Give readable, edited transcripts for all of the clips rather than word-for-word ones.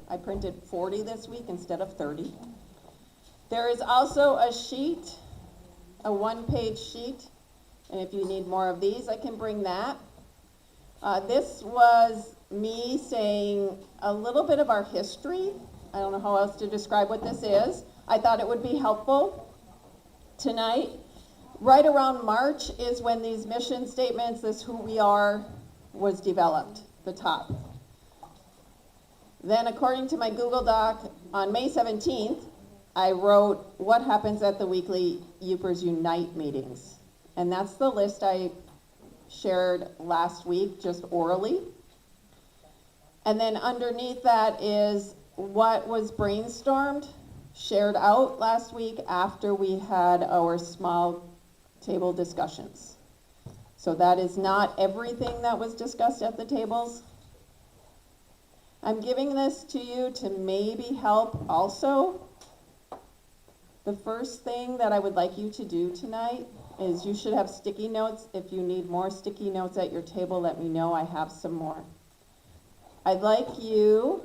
I printed 40 this week instead of 30. There is also a sheet, a one-page sheet, and if you need more of these, I can bring that. This was me saying a little bit of our history. I don't know how else to describe what this is. I thought it would be helpful tonight. Right around March is when these mission statements, this who we are, was developed, the top. Then according to my Google Doc, on May 17th, I wrote what happens at the weekly Yoopers Unite meetings. And that's the list I shared last week, just orally. And then underneath that is what was brainstormed, shared out last week after we had our small table discussions. So that is not everything that was discussed at the tables. I'm giving this to you to maybe help also. The first thing that I would like you to do tonight is you should have sticky notes. If you need more sticky notes at your table, let me know. I have some more. I'd like you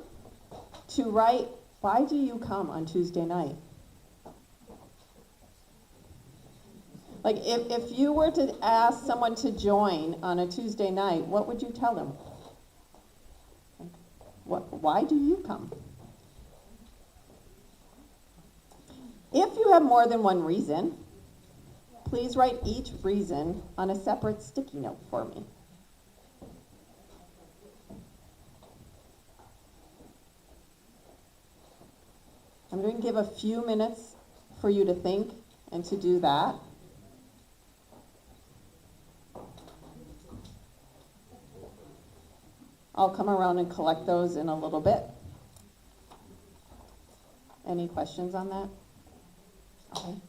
to write, why do you come on Tuesday night? Like if you were to ask someone to join on a Tuesday night, what would you tell them? Why do you come? If you have more than one reason, please write each reason on a separate sticky note for me. I'm going to give a few minutes for you to think and to do that. I'll come around and collect those in a little bit. Any questions on that? Okay.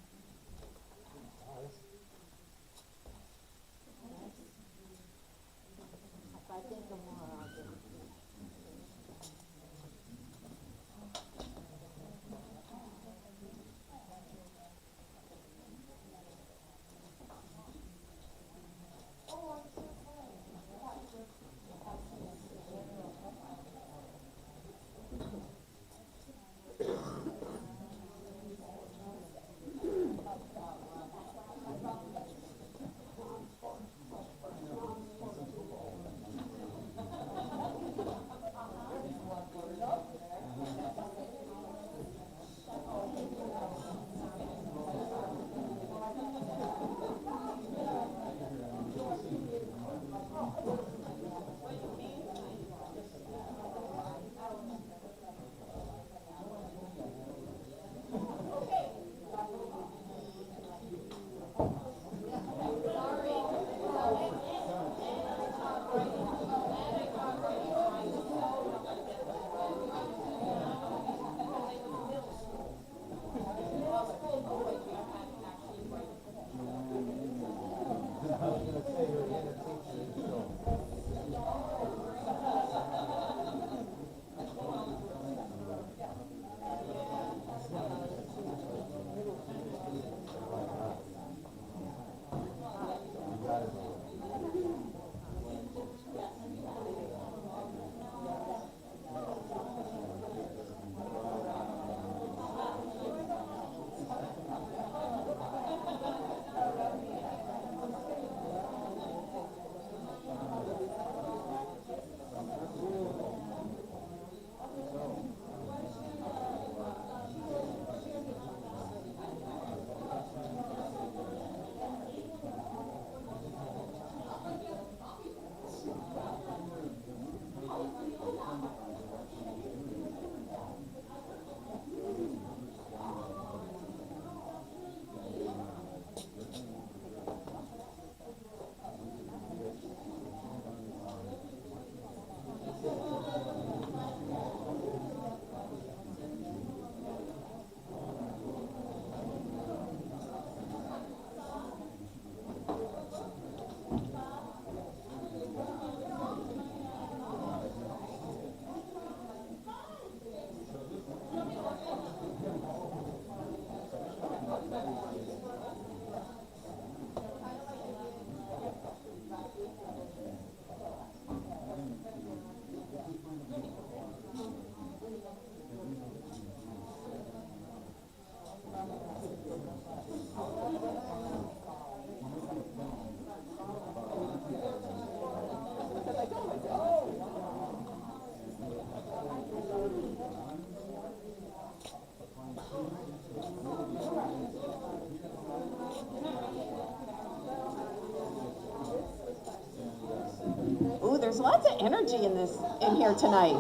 There's lots of energy in here tonight.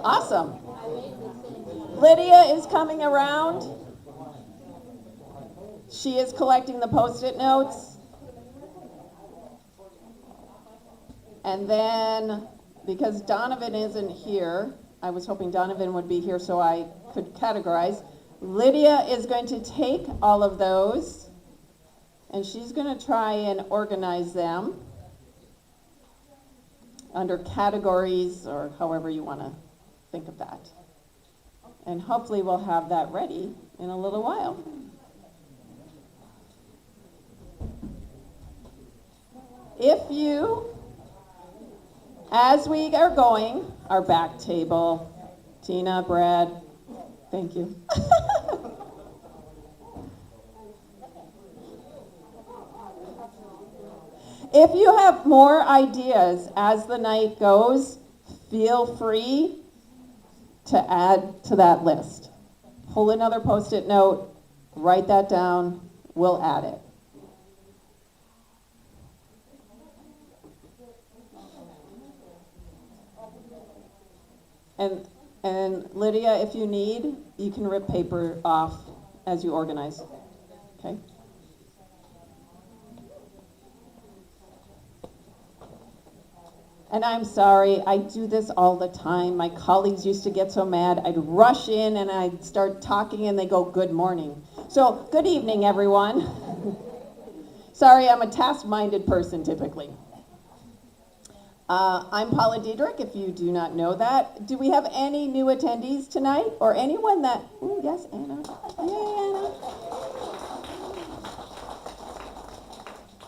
Awesome. Lydia is coming around. She is collecting the Post-it notes. And then, because Donovan isn't here, I was hoping Donovan would be here so I could categorize. Lydia is going to take all of those, and she's going to try and organize them under categories, or however you want to think of that. And hopefully we'll have that ready in a little while. If you, as we are going, our back table, Tina, Brad, thank you. If you have more ideas as the night goes, feel free to add to that list. Pull another Post-it note, write that down, we'll add it. And Lydia, if you need, you can rip paper off as you organize, okay? And I'm sorry, I do this all the time. My colleagues used to get so mad. I'd rush in and I'd start talking and they go, good morning. So, good evening, everyone. Sorry, I'm a task-minded person typically. I'm Paula Diedrich, if you do not know that. Do we have any new attendees tonight? Or anyone that, ooh, yes, Anna. Yay, Anna.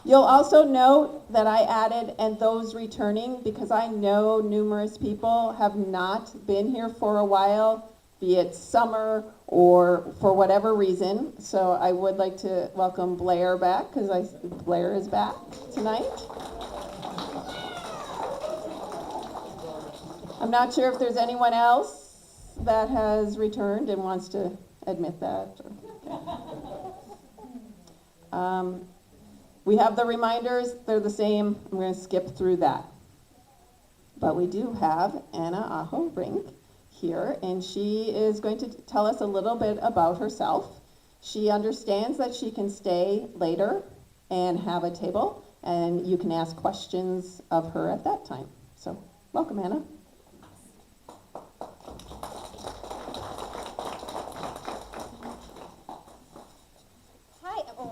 You'll also note that I added, and those returning, because I know numerous people have not been here for a while, be it summer or for whatever reason. So I would like to welcome Blair back, because Blair is back tonight. I'm not sure if there's anyone else that has returned and wants to admit that. We have the reminders, they're the same. I'm going to skip through that. But we do have Anna Aho-Rink here, and she is going to tell us a little bit about herself. She understands that she can stay later and have a table, and you can ask questions of her at that time. So, welcome, Anna.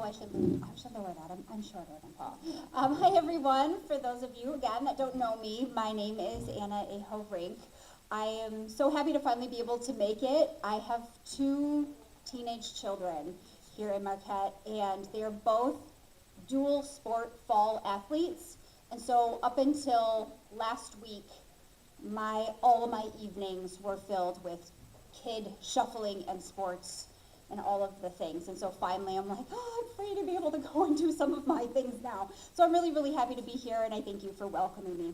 I should lower that. I'm shorter than Paul. Hi, everyone. For those of you, again, that don't know me, my name is Anna Aho-Rink. I am so happy to finally be able to make it. I have 2 teenage children here in Marquette, and they are both dual sport fall athletes. And so up until last week, all of my evenings were filled with kid shuffling and sports and all of the things. And so finally I'm like, oh, I'm free to be able to go and do some of my things now. So I'm really, really happy to be here, and I thank you for welcoming me.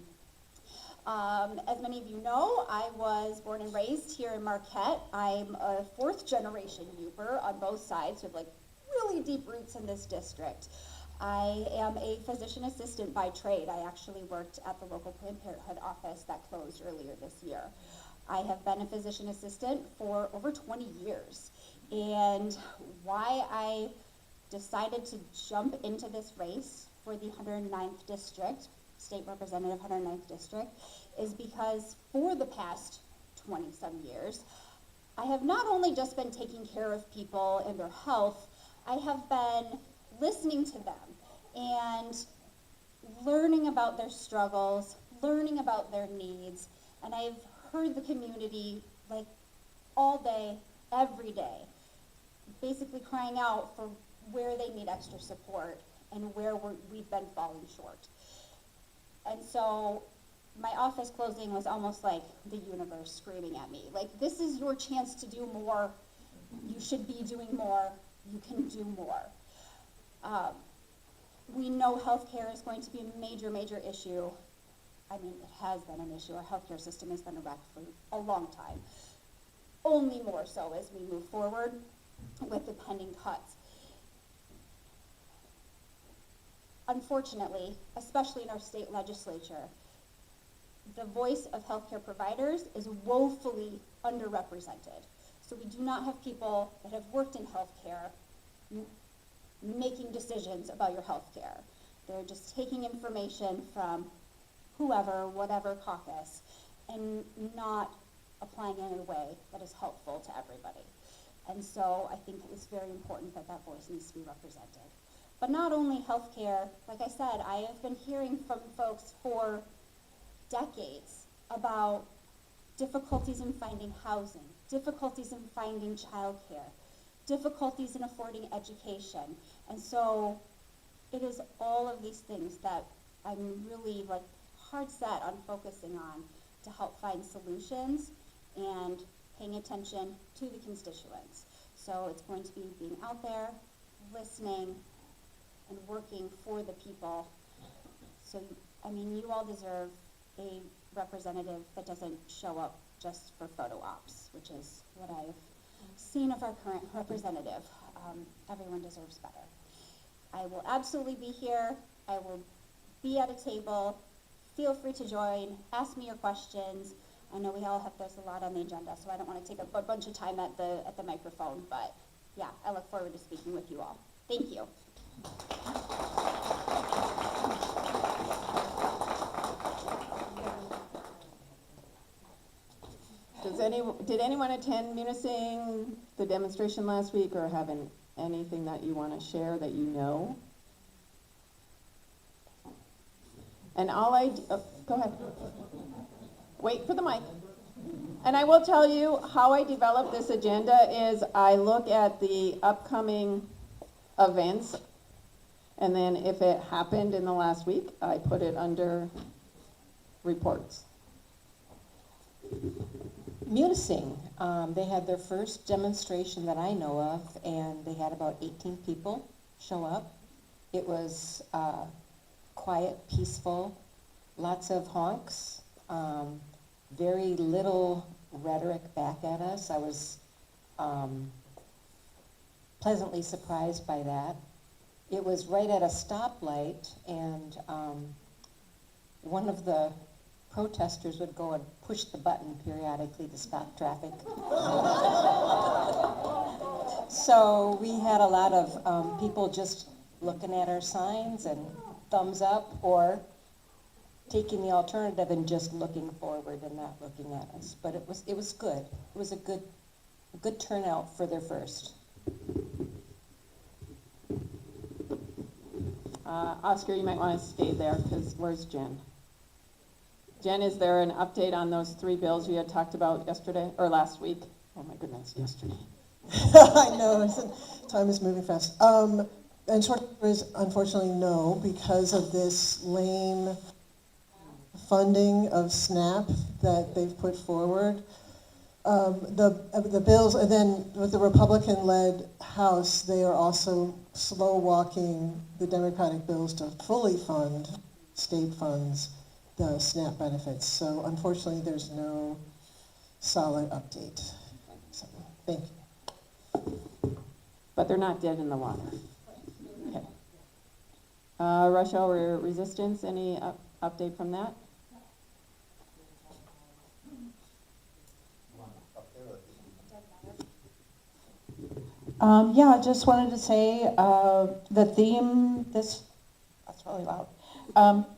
As many of you know, I was born and raised here in Marquette. I'm a 4th generation Yooper on both sides, with like really deep roots in this district. I am a physician assistant by trade. I actually worked at the local Planned Parenthood office that closed earlier this year. I have been a physician assistant for over 20 years. And why I decided to jump into this race for the 109th district, state representative 109th district, is because for the past 20-some years, I have not only just been taking care of people and their health, I have been listening to them and learning about their struggles, learning about their needs, and I've heard the community like all day, every day, basically crying out for where they need extra support and where we've been falling short. And so my office closing was almost like the universe screaming at me, like, this is your chance to do more. You should be doing more. You can do more. We know healthcare is going to be a major, major issue. I mean, it has been an issue. Our healthcare system has been a wreck for a long time. Only more so as we move forward with the pending cuts. Unfortunately, especially in our state legislature, the voice of healthcare providers is woefully underrepresented. So we do not have people that have worked in healthcare making decisions about your healthcare. They're just taking information from whoever, whatever caucus, and not applying it in a way that is helpful to everybody. And so I think it's very important that that voice needs to be represented. But not only healthcare, like I said, I have been hearing from folks for decades about difficulties in finding housing, difficulties in finding childcare, difficulties in affording education. And so it is all of these things that I'm really like hard set on focusing on to help find solutions and paying attention to the constituents. So it's going to be being out there, listening, and working for the people. So, I mean, you all deserve a representative that doesn't show up just for photo ops, which is what I've seen of our current representative. Everyone deserves better. I will absolutely be here. I will be at a table. Feel free to join. Ask me your questions. I know we all have, there's a lot on the agenda, so I don't want to take a bunch of time at the microphone, but yeah, I look forward to speaking with you all. Thank you. Did anyone attend Munising, the demonstration last week, or have anything that you want to share that you know? And go ahead. Wait for the mic. And I will tell you how I developed this agenda is I look at the upcoming events, and then if it happened in the last week, I put it under reports. Munising, they had their first demonstration that I know of, and they had about 18 people show up. It was quiet, peaceful, lots of honks, very little rhetoric back at us. I was pleasantly surprised by that. It was right at a stoplight, and one of the protesters would go and push the button periodically to stop traffic. So we had a lot of people just looking at our signs and thumbs up, or taking the alternative and just looking forward and not looking at us. But it was good. It was a good turnout for their first. Oscar, you might want to stay there, because where's Jen? Jen, is there an update on those 3 bills we had talked about yesterday, or last week? Oh my goodness, yesterday. I know, time is moving fast. And short answer is unfortunately no, because of this lame funding of SNAP that they've put forward. The bills, and then with the Republican-led House, they are also slow walking the Democratic bills to fully fund state funds the SNAP benefits. So unfortunately, there's no solid update. So, thank you. But they're not dead in the water. Okay. Rush hour resistance, any update from that? Yeah, I just wanted to say the theme, that's really loud.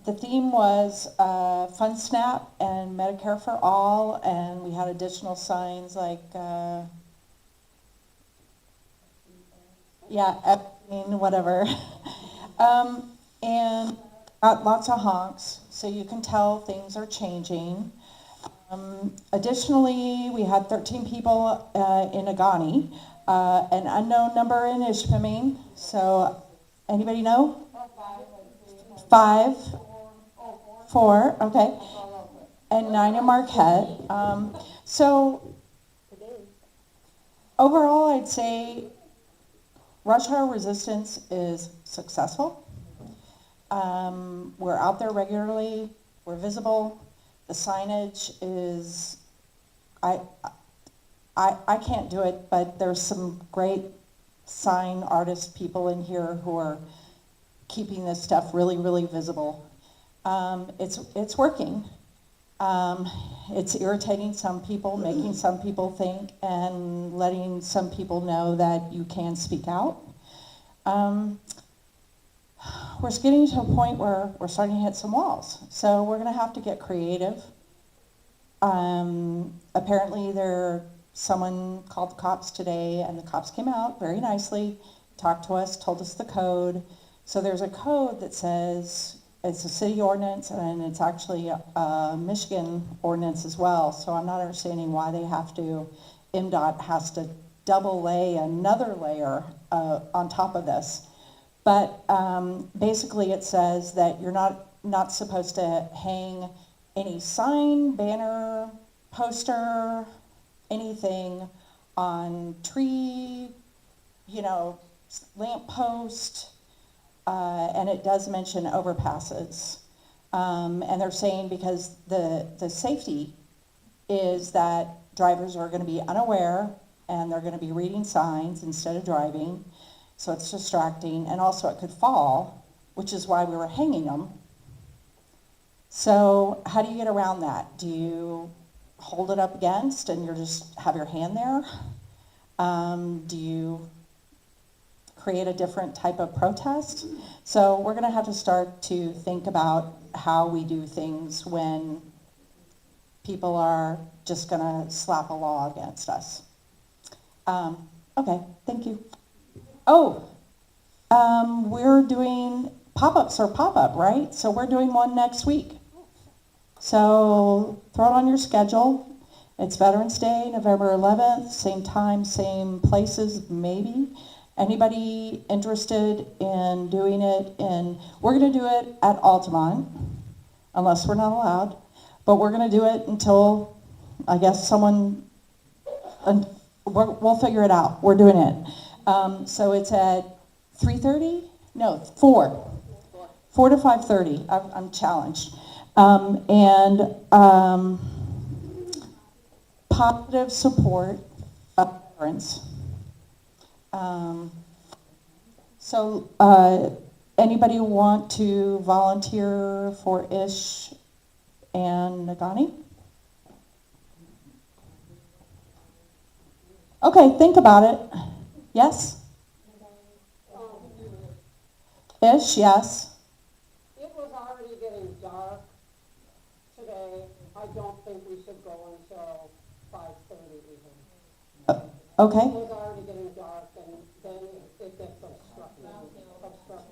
The theme was Fund SNAP and Medicare for All, and we had additional signs like, whatever. And lots of honks, so you can tell things are changing. Additionally, we had 13 people in Agani, an unknown number in Ishpeming. So, anybody know? 5, 4, okay, and 9 in Marquette. So, overall, I'd say rush hour resistance is successful. We're out there regularly. We're visible. The signage is, I can't do it, but there's some great sign artist people in here who are keeping this stuff really, really visible. It's working. It's irritating some people, making some people think, and letting some people know that you can speak out. We're getting to a point where we're starting to hit some walls, so we're going to have to get creative. Apparently someone called the cops today, and the cops came out very nicely, talked to us, told us the code. So there's a code that says, it's a city ordinance, and it's actually a Michigan ordinance as well, so I'm not understanding why MDOT has to double lay another layer on top of this. But basically it says that you're not supposed to hang any sign, banner, poster, anything on tree, lamp post, and it does mention overpasses. And they're saying because the safety is that drivers are going to be unaware and they're going to be reading signs instead of driving, so it's distracting, and also it could fall, which is why we were hanging them. So how do you get around that? Do you hold it up against and you just have your hand there? Do you create a different type of protest? So we're going to have to start to think about how we do things when people are just going to slap a law against us. Okay, thank you. Oh, we're doing pop-ups or pop-up, right? So we're doing one next week. So throw it on your schedule. It's Veterans Day, November 11th, same time, same places, maybe. Anybody interested in doing it? And we're going to do it at Altamont, unless we're not allowed. But we're going to do it until, I guess, we'll figure it out. We're doing it. So it's at 3:30? No, 4. 4 to 5:30. I'm challenged. Positive support of veterans. Anybody want to volunteer for Ish and Nagani? Okay, think about it. Yes? Ish, yes. It was already getting dark today. I don't think we should go until 5:30 even. Okay. It was already getting dark, and then it gets obstructed.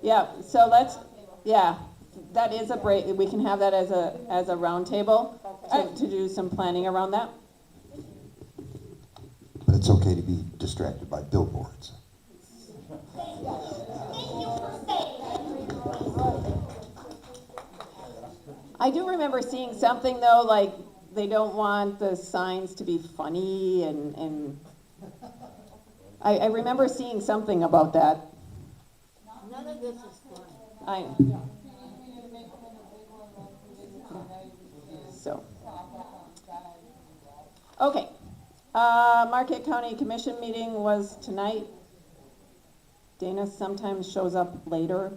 Yeah, so that is a break, we can have that as a round table to do some planning around that. But it's okay to be distracted by billboards. I do remember seeing something though, like they don't want the signs to be funny and I remember seeing something about that. None of this is funny. So. Okay. Marquette County Commission meeting was tonight. Dana sometimes shows up later.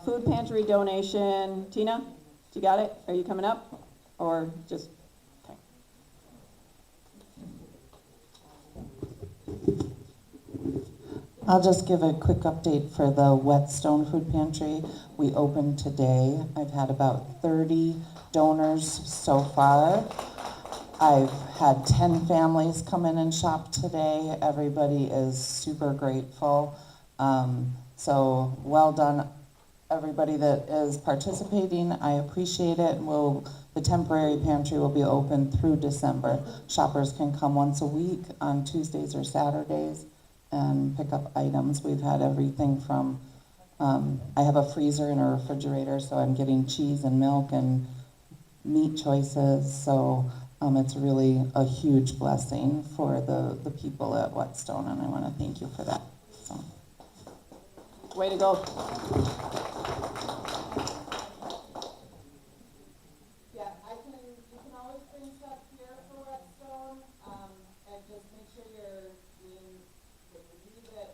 Food pantry donation. Tina, you got it? Are you coming up? Or just, okay. I'll just give a quick update for the Whetstone Food Pantry. We opened today. I've had about 30 donors so far. I've had 10 families come in and shop today. Everybody is super grateful. So well done, everybody that is participating. I appreciate it. The temporary pantry will be open through December. Shoppers can come once a week on Tuesdays or Saturdays and pick up items. We've had everything from, I have a freezer and a refrigerator, so I'm getting cheese and milk and meat choices. So it's really a huge blessing for the people at Whetstone, and I want to thank you for that. So. Way to go. Yeah, you can always bring stuff here for Whetstone, and just make sure you're doing, if you leave it,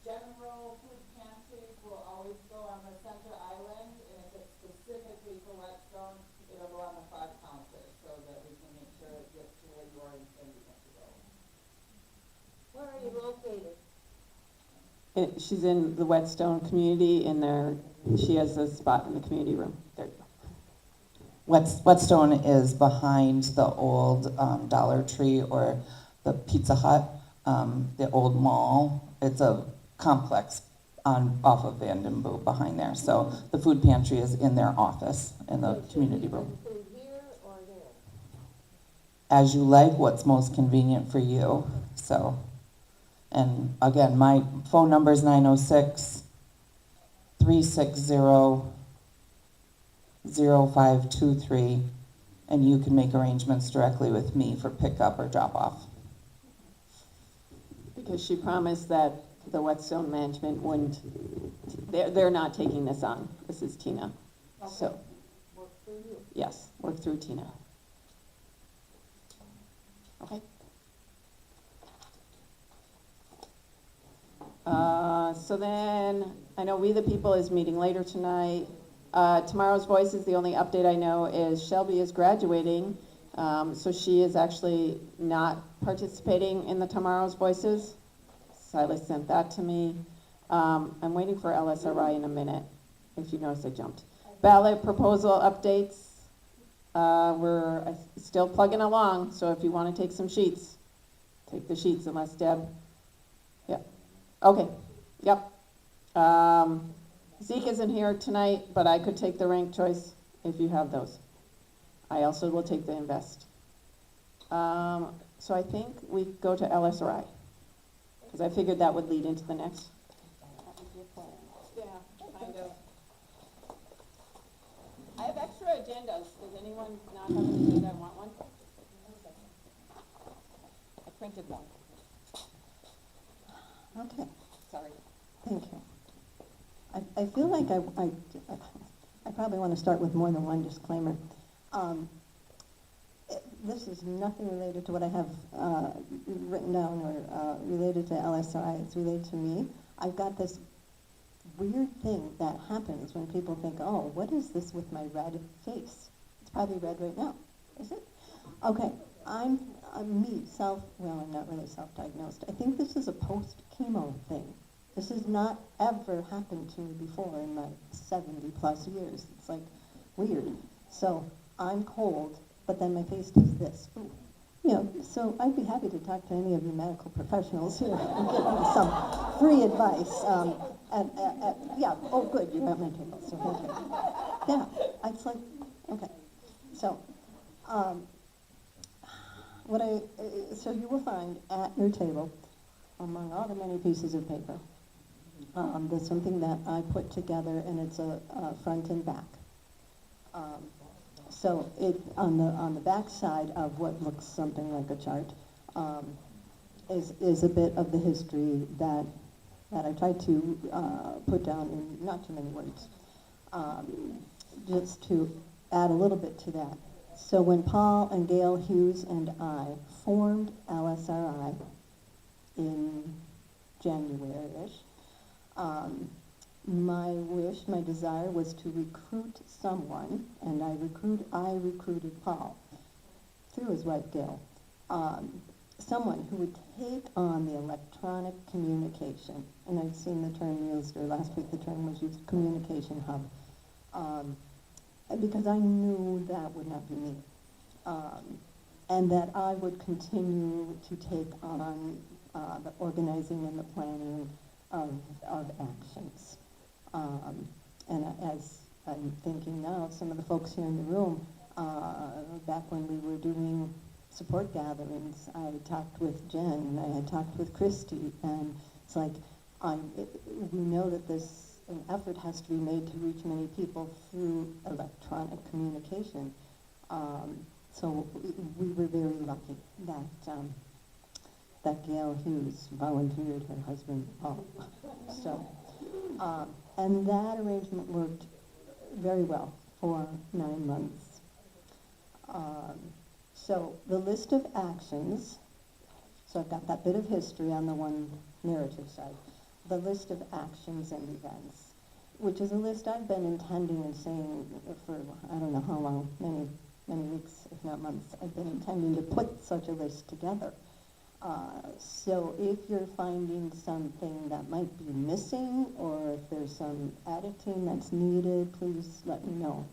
general food pantries will always go on the center island, and if it's specifically for Whetstone, it'll go on she's in the Whetstone community in there. She has a spot in the community room. There you go. Whetstone is behind the old Dollar Tree or the Pizza Hut, the old mall. It's a complex off of Vandenboe behind there. So the food pantry is in their office in the community room. Food here or there? As you like, what's most convenient for you. So, and again, my phone number is 906-360-0523, and you can make arrangements directly with me for pickup or drop off. Because she promised that the Whetstone management wouldn't, they're not taking this on. This is Tina. So, Work for you. yes, work through Tina. Okay. So then, I know We the People is meeting later tonight. Tomorrow's Voices, the only update I know is Shelby is graduating. So she is actually not participating in the Tomorrow's Voices. Silas sent that to me. I'm waiting for LSRI in a minute. If you notice, I jumped. Ballot proposal updates. We're still plugging along, so if you want to take some sheets, take the sheets unless Deb. Yep. Okay. Yep. Zeke isn't here tonight, but I could take the ranked choice if you have those. I also will take the invest. So I think we go to LSRI, because I figured that would lead into the next. Yeah, kind of. I have extra agendas. Does anyone not have an agenda and want one? I printed one. Okay, Sorry. thank you. I feel like I probably want to start with more than one disclaimer. This is nothing related to what I have written down or related to LSI. It's related to me. I've got this weird thing that happens when people think, oh, what is this with my red face? It's probably red right now, is it? Okay, I'm not really self-diagnosed. I think this is a post-chemo thing. This has not ever happened to me before in my 70-plus years. It's like weird. So I'm cold, but then my face does this. Ooh. You know, so I'd be happy to talk to any of you medical professionals here and give you some free advice. Yeah, oh good, you're at my table, so thank you. Yeah, it's like, okay. So, so you will find at your table, among all the many pieces of paper, there's something that I put together, and it's a front and back. So it on the back side of what looks something like a chart is a bit of the history that I tried to put down in not too many words, just to add a little bit to that. So when Paul and Gail Hughes and I formed LSRI in January-ish, my desire was to recruit someone, and I recruited Paul through his wife Gail, someone who would take on the electronic communication, and I've seen the term used, or last week the term was used, communication hub, because I knew that would not be me, and that I would continue to take on the organizing and the planning of actions. And as I'm thinking now, some of the folks here in the room, back when we were doing support gatherings, I had talked with Jen, and I had talked with Christy, and it's like, we know that an effort has to be made to reach many people through electronic communication. So we were very lucky that Gail Hughes volunteered her husband, Paul. So, and that arrangement worked very well for 9 months. So the list of actions, so I've got that bit of history on the one narrative side, the list of actions and events, which is a list I've been intending and saying for I don't know how long, many weeks, if not months, I've been intending to put such a list together. So if you're finding something that might be missing, or if there's some editing that's needed, please let me know.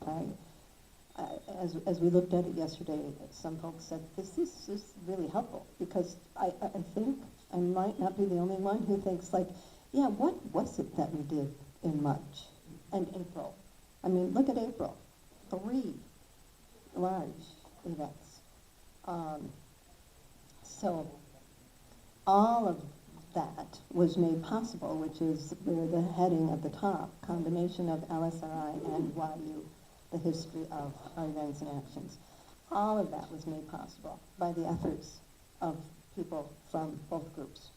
As we looked at it yesterday, some folks said, this is just really helpful, because I think I might not be the only one who thinks like, yeah, what was it that we did in March and April? I mean, look at April, 3 large events. So all of that was made possible, which is where the heading at the top, combination of LSRI and YU, the history of our events and actions. All of that was made possible by the efforts of people from both groups.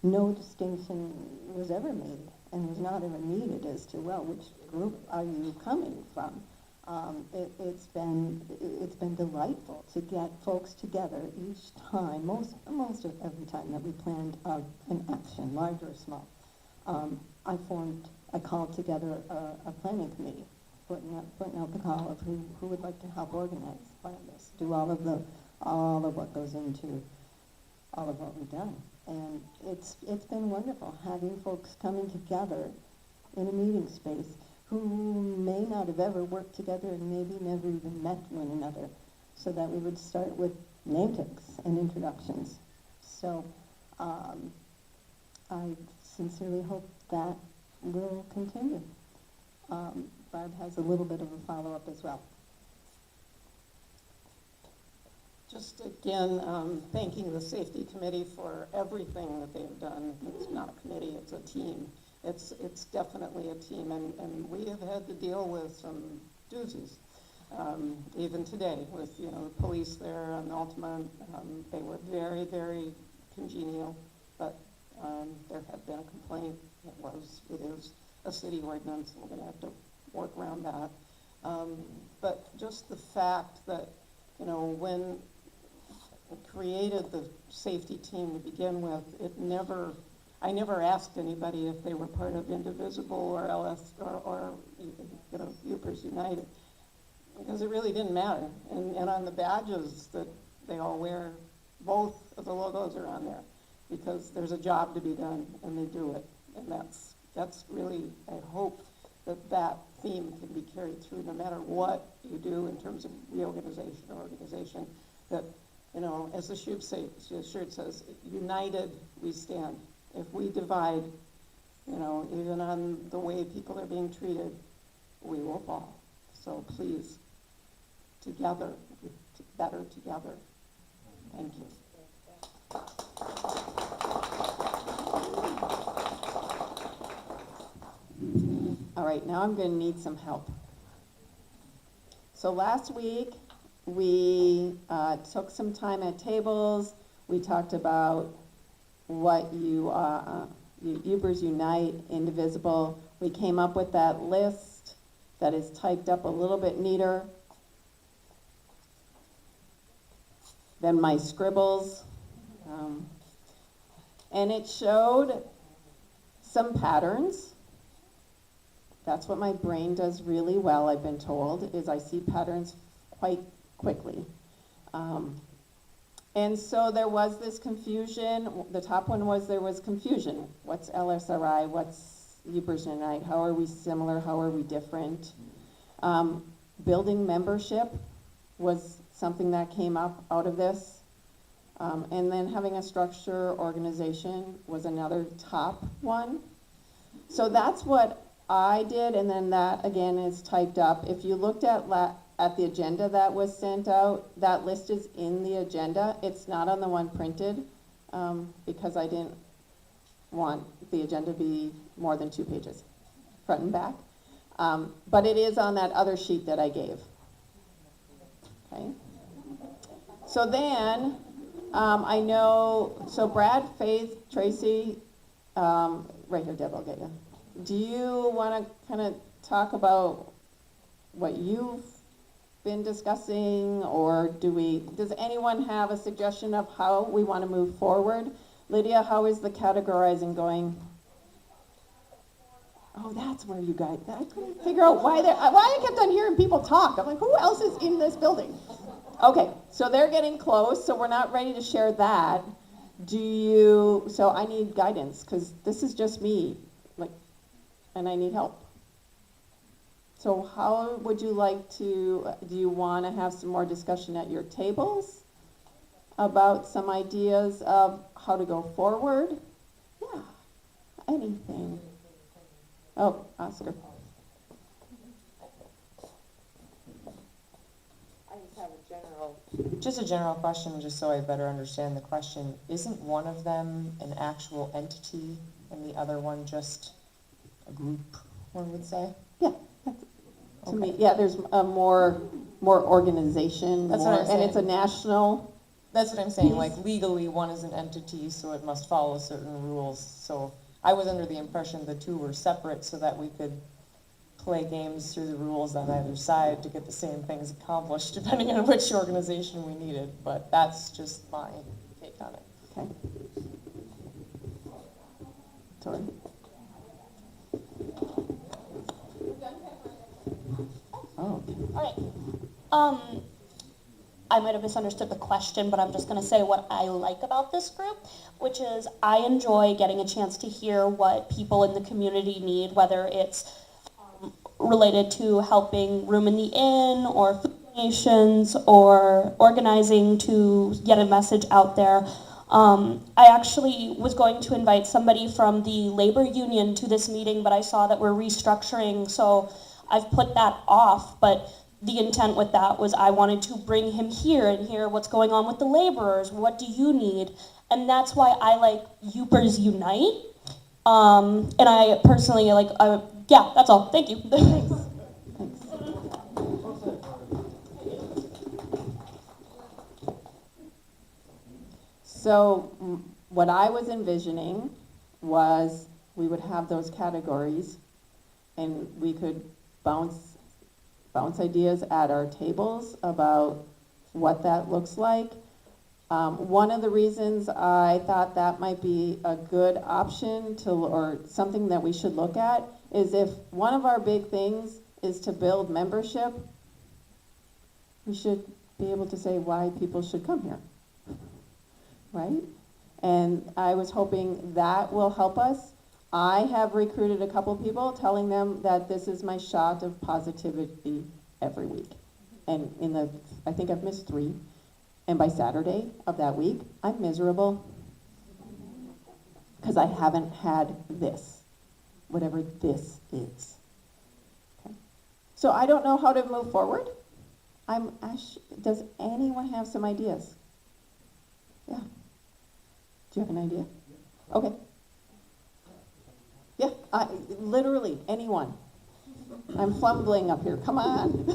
No distinction was ever made and was not ever needed as to, well, which group are you coming from? It's been delightful to get folks together each time, most of every time that we planned an action, large or small. I called together a planning committee, putting out the call of who would like to help organize part of this, do all of what goes into all of what we've done. And it's been wonderful having folks coming together in a meeting space who may not have ever worked together and maybe never even met one another, so that we would start with name tags and introductions. So I sincerely hope that will continue. Barb has a little bit of a follow-up as well. Just again, thanking the safety committee for everything that they've done. It's not a committee, it's a team. It's definitely a team, and we have had to deal with some doozies. Even today with, the police there on Altamont, they were very, very congenial, but there had been a complaint. It is a city ordinance, we're gonna have to work around that. But just the fact that, when we created the safety team to begin with, I never asked anybody if they were part of Indivisible or LS or Yoopers United, because it really didn't matter. And on the badges that they all wear, both of the logos are on there, because there's a job to be done, and they do it. And that's really, I hope that theme can be carried through no matter what you do in terms of reorganization or organization, that, as the shirt says, united we stand. If we divide, even on the way people are being treated, we will fall. So please, together, better together. Thank you. All right, now I'm going to need some help. So last week, we took some time at tables. We talked about what Yoopers Unite, Indivisible. We came up with that list that is typed up a little bit neater than my scribbles. And it showed some patterns. That's what my brain does really well, I've been told, is I see patterns quite quickly. And so there was this confusion. The top one was there was confusion. What's LSRI? What's Yoopers Unite? How are we similar? How are we different? Building membership was something that came up out of this. And then having a structure organization was another top one. So that's what I did, and then that again is typed up. If you looked at the agenda that was sent out, that list is in the agenda. It's not on the one printed, because I didn't want the agenda to be more than 2 pages, front and back. But it is on that other sheet that I gave. Okay. So then, I know, so Brad, Faith, Tracy, right here, Deb, I'll get you. Do you want to kind of talk about what you've been discussing, or does anyone have a suggestion of how we want to move forward? Lydia, how is the categorizing going? Oh, that's where you guys, I couldn't figure out why I kept on hearing people talk. I'm like, who else is in this building? Okay, so they're getting close, so we're not ready to share that. so I need guidance, because this is just me, like, and I need help. So how would you like to, do you want to have some more discussion at your tables about some ideas of how to go forward? Yeah, anything. Oh, Oscar. I just have just a general question, just so I better understand the question. Isn't one of them an actual entity and the other one just a group, one would say? Yeah, to me, yeah, there's a more organization, That's what I'm and it's a saying. national. That's what I'm saying, Piece. like legally, one is an entity, so it must follow certain rules. So I was under the impression the two were separate so that we could play games through the rules on either side to get the same things accomplished, depending on which organization we needed. But that's just my take on it. Okay. Sorry. Oh. All right. I might have misunderstood the question, but I'm just going to say what I like about this group, which is I enjoy getting a chance to hear what people in the community need, whether it's related to helping room in the inn or food donations or organizing to get a message out there. I actually was going to invite somebody from the labor union to this meeting, but I saw that we're restructuring, so I've put that off. But the intent with that was I wanted to bring him here and hear what's going on with the laborers. What do you need? And that's why I like Yoopers Unite. And I personally like, yeah, that's all. Thank you. Thanks. So what I was envisioning was we would have those categories and we could bounce ideas at our tables about what that looks like. One of the reasons I thought that might be a good option or something that we should look at is if one of our big things is to build membership, we should be able to say why people should come here, right? And I was hoping that will help us. I have recruited a couple people telling them that this is my shot of positivity every week. And I think I've missed 3. And by Saturday of that week, I'm miserable because I haven't had this, whatever this is. Okay. So I don't know how to move forward. Does anyone have some ideas? Yeah. Do you have an idea? Okay. Yeah, literally, anyone. I'm fumbling up here, come on.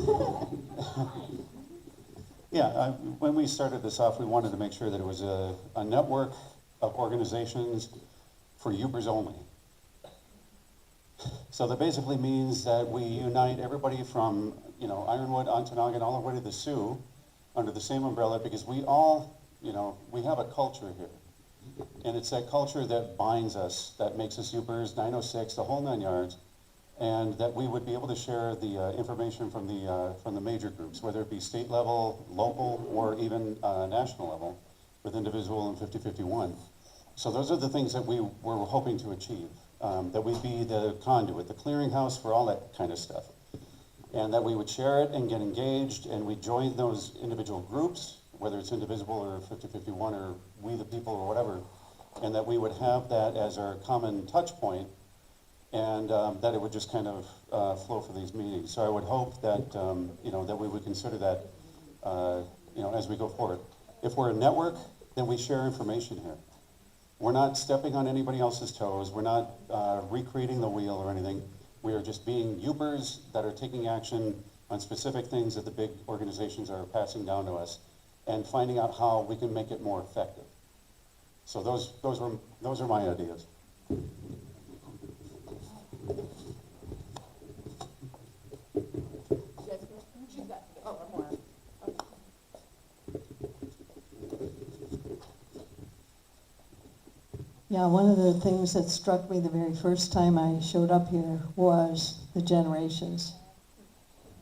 Yeah, when we started this off, we wanted to make sure that it was a network of organizations for Yoopers only. So that basically means that we unite everybody from, Ironwood, Ontonagon, all the way to the Sioux under the same umbrella, because we all, we have a culture here. And it's that culture that binds us, that makes us Yoopers, 906, the whole 9 yards, and that we would be able to share the information from the major groups, whether it be state level, local, or even national level, with Indivisible and 5051. So those are the things that we were hoping to achieve, that we'd be the conduit, the clearinghouse for all that kind of stuff, and that we would share it and get engaged, and we'd join those individual groups, whether it's Indivisible or 5051 or We the People or whatever, and that we would have that as our common touch point, and that it would just kind of flow for these meetings. So I would hope that, that we would consider that, as we go forward. If we're a network, then we share information here. We're not stepping on anybody else's toes. We're not recreating the wheel or anything. We are just being Yoopers that are taking action on specific things that the big organizations are passing down to us, and finding out how we can make it more effective. So those are my ideas. Yeah, one of the things that struck me the very first time I showed up here was the generations.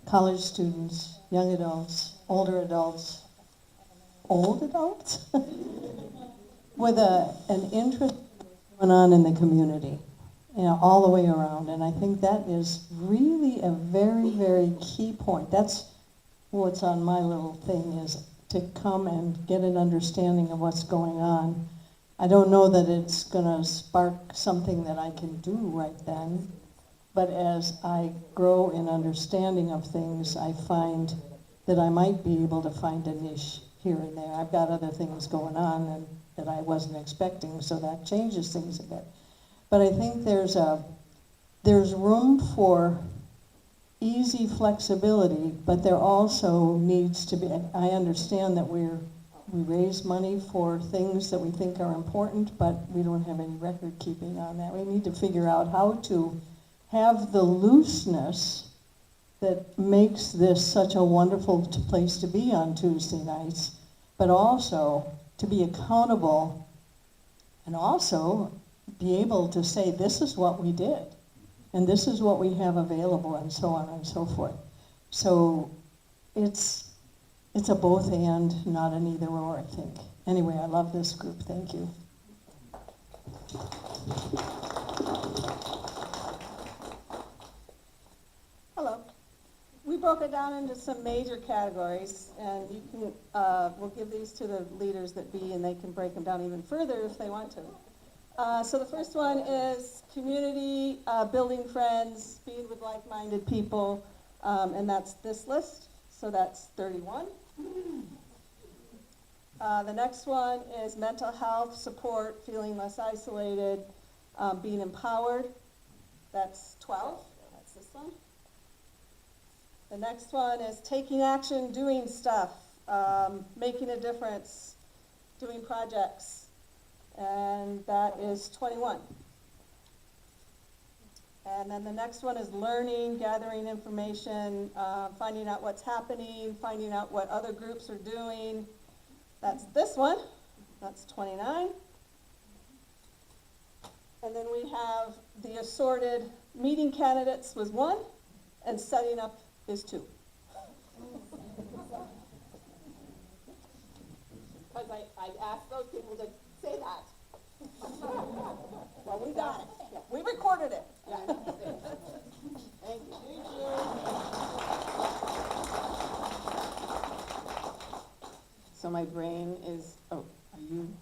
College students, young adults, older adults, old adults? with an interest going on in the community, all the way around. And I think that is really a very, very key point. That's what's on my little thing, is to come and get an understanding of what's going on. I don't know that it's going to spark something that I can do right then, but as I grow in understanding of things, I find that I might be able to find a niche here and there. I've got other things going on and that I wasn't expecting, so that changes things a bit. But I think there's room for easy flexibility, but there also needs to be, I understand that we raise money for things that we think are important, but we don't have any record keeping on that. We need to figure out how to have the looseness that makes this such a wonderful place to be on Tuesday nights, but also to be accountable and also be able to say, this is what we did, and this is what we have available, and so on and so forth. So it's a both and, not an either or, I think. Anyway, I love this group. Thank you. Hello. We broke it down into some major categories, and you can, we'll give these to the leaders that be, and they can break them down even further if they want to. So the first one is community, building friends, being with like-minded people, and that's this list, so that's 31. The next one is mental health, support, feeling less isolated, being empowered, that's 12, that's this one. The next one is taking action, doing stuff, making a difference, doing projects, and that is 21. And then the next one is learning, gathering information, finding out what's happening, finding out what other groups are doing. That's this one, that's 29. And then we have the assorted meeting candidates was 1, and setting up is 2. Because I asked those people to say that. Well, we got it. Yeah, we recorded it. Yeah. Thank you. So my brain is, oh, are you?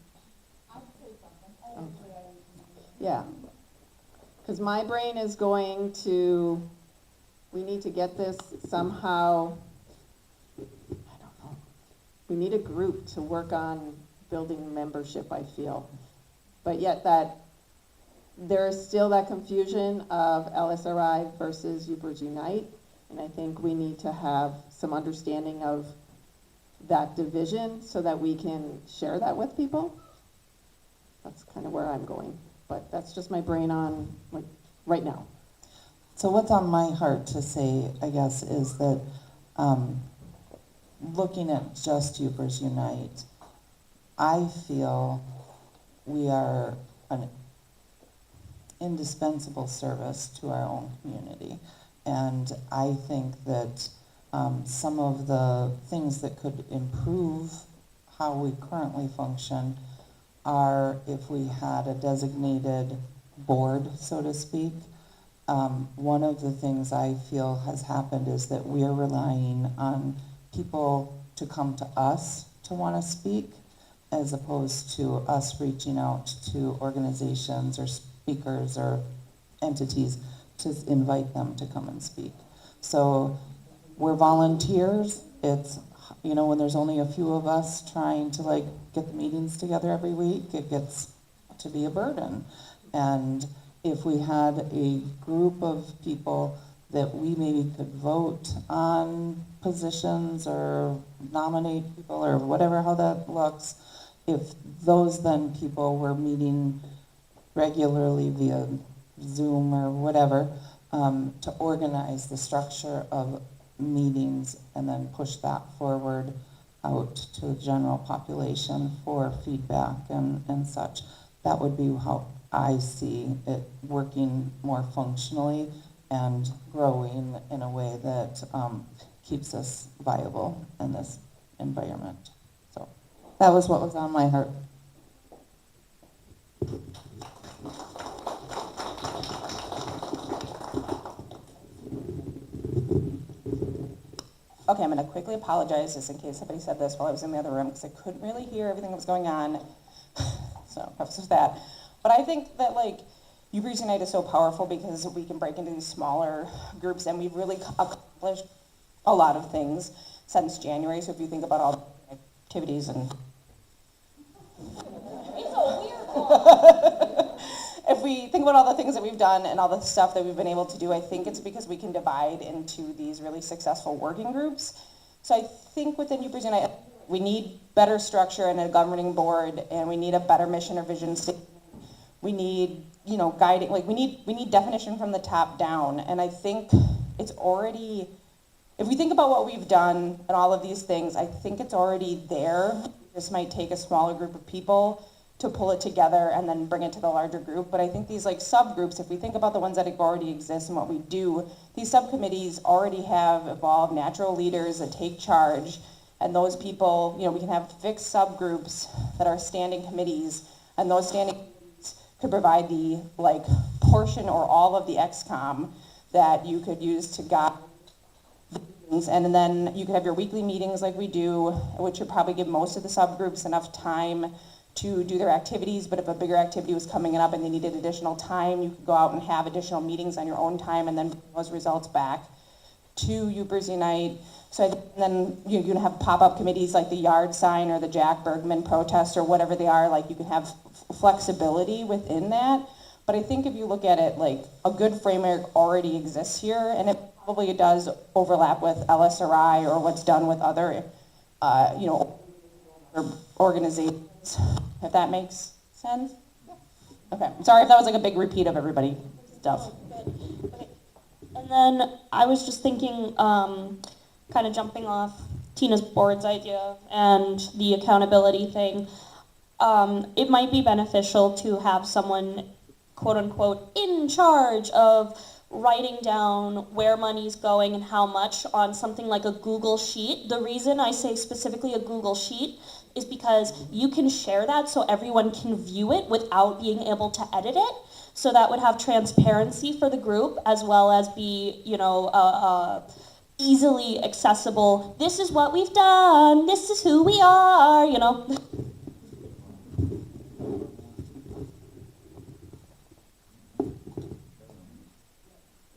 Okay. Yeah. Because my brain is going to, we need to get this somehow, I don't know. We need a group to work on building membership, I feel. But yet that, there is still that confusion of LSRI versus Yoopers Unite. And I think we need to have some understanding of that division so that we can share that with people. That's kind of where I'm going. But that's just my brain on, like, right now. So what's on my heart to say, I guess, is that looking at just Yoopers Unite, I feel we are an indispensable service to our own community. And I think that some of the things that could improve how we currently function are if we had a designated board, so to speak. One of the things I feel has happened is that we're relying on people to come to us to want to speak, as opposed to us reaching out to organizations or speakers or entities to invite them to come and speak. So we're volunteers. It's, when there's only a few of us trying to get the meetings together every week, it gets to be a burden. And if we had a group of people that we maybe could vote on positions or nominate people or whatever, how that looks, if those then people were meeting regularly via Zoom or whatever, to organize the structure of meetings and then push that forward out to the general population for feedback and such. That would be how I see it working more functionally and growing in a way that keeps us viable in this environment. So that was what was on my heart. Okay, I'm gonna quickly apologize, just in case somebody said this while I was in the other room, because I couldn't really hear everything that was going on. So, preface with that. But I think that, like, Yoopers Unite is so powerful because we can break into these smaller groups, and we've really accomplished a lot of things since January. So if you think about all the activities and if we think about all the things that we've done and all the stuff that we've been able to do, I think it's because we can divide into these really successful working groups. So I think within Yoopers Unite, we need better structure and a governing board, and we need a better mission or vision statement. We need, you know, guiding, like we need definition from the top down. And I think it's already, if we think about what we've done and all of these things, I think it's already there. This might take a smaller group of people to pull it together and then bring it to the larger group. But I think these like subgroups, if we think about the ones that already exist and what we do, these subcommittees already have evolved natural leaders that take charge. And those people, you know, we can have fixed subgroups that are standing committees, and those standing committees could provide the like portion or all of the XCOM that you could use to guide things. And then you could have your weekly meetings like we do, which would probably give most of the subgroups enough time to do their activities. But if a bigger activity was coming up and they needed additional time, you could go out and have additional meetings on your own time and then bring those results back to Yoopers Unite. So then you can have pop-up committees like the yard sign or the Jack Bergman protest or whatever they are. Like you can have flexibility within that. But I think if you look at it, like a good framework already exists here, and it probably does overlap with LSRI or what's done with other, you know, organizations, if that makes sense. Okay, sorry if that was like a big repeat of everybody's stuff. Okay. And then I was just thinking, kind of jumping off Tina's board's idea and the accountability thing, it might be beneficial to have someone, quote unquote, in charge of writing down where money's going and how much on something like a Google Sheet. The reason I say specifically a Google Sheet is because you can share that so everyone can view it without being able to edit it. So that would have transparency for the group as well as be, you know, easily accessible. This is what we've done. This is who we are, you know.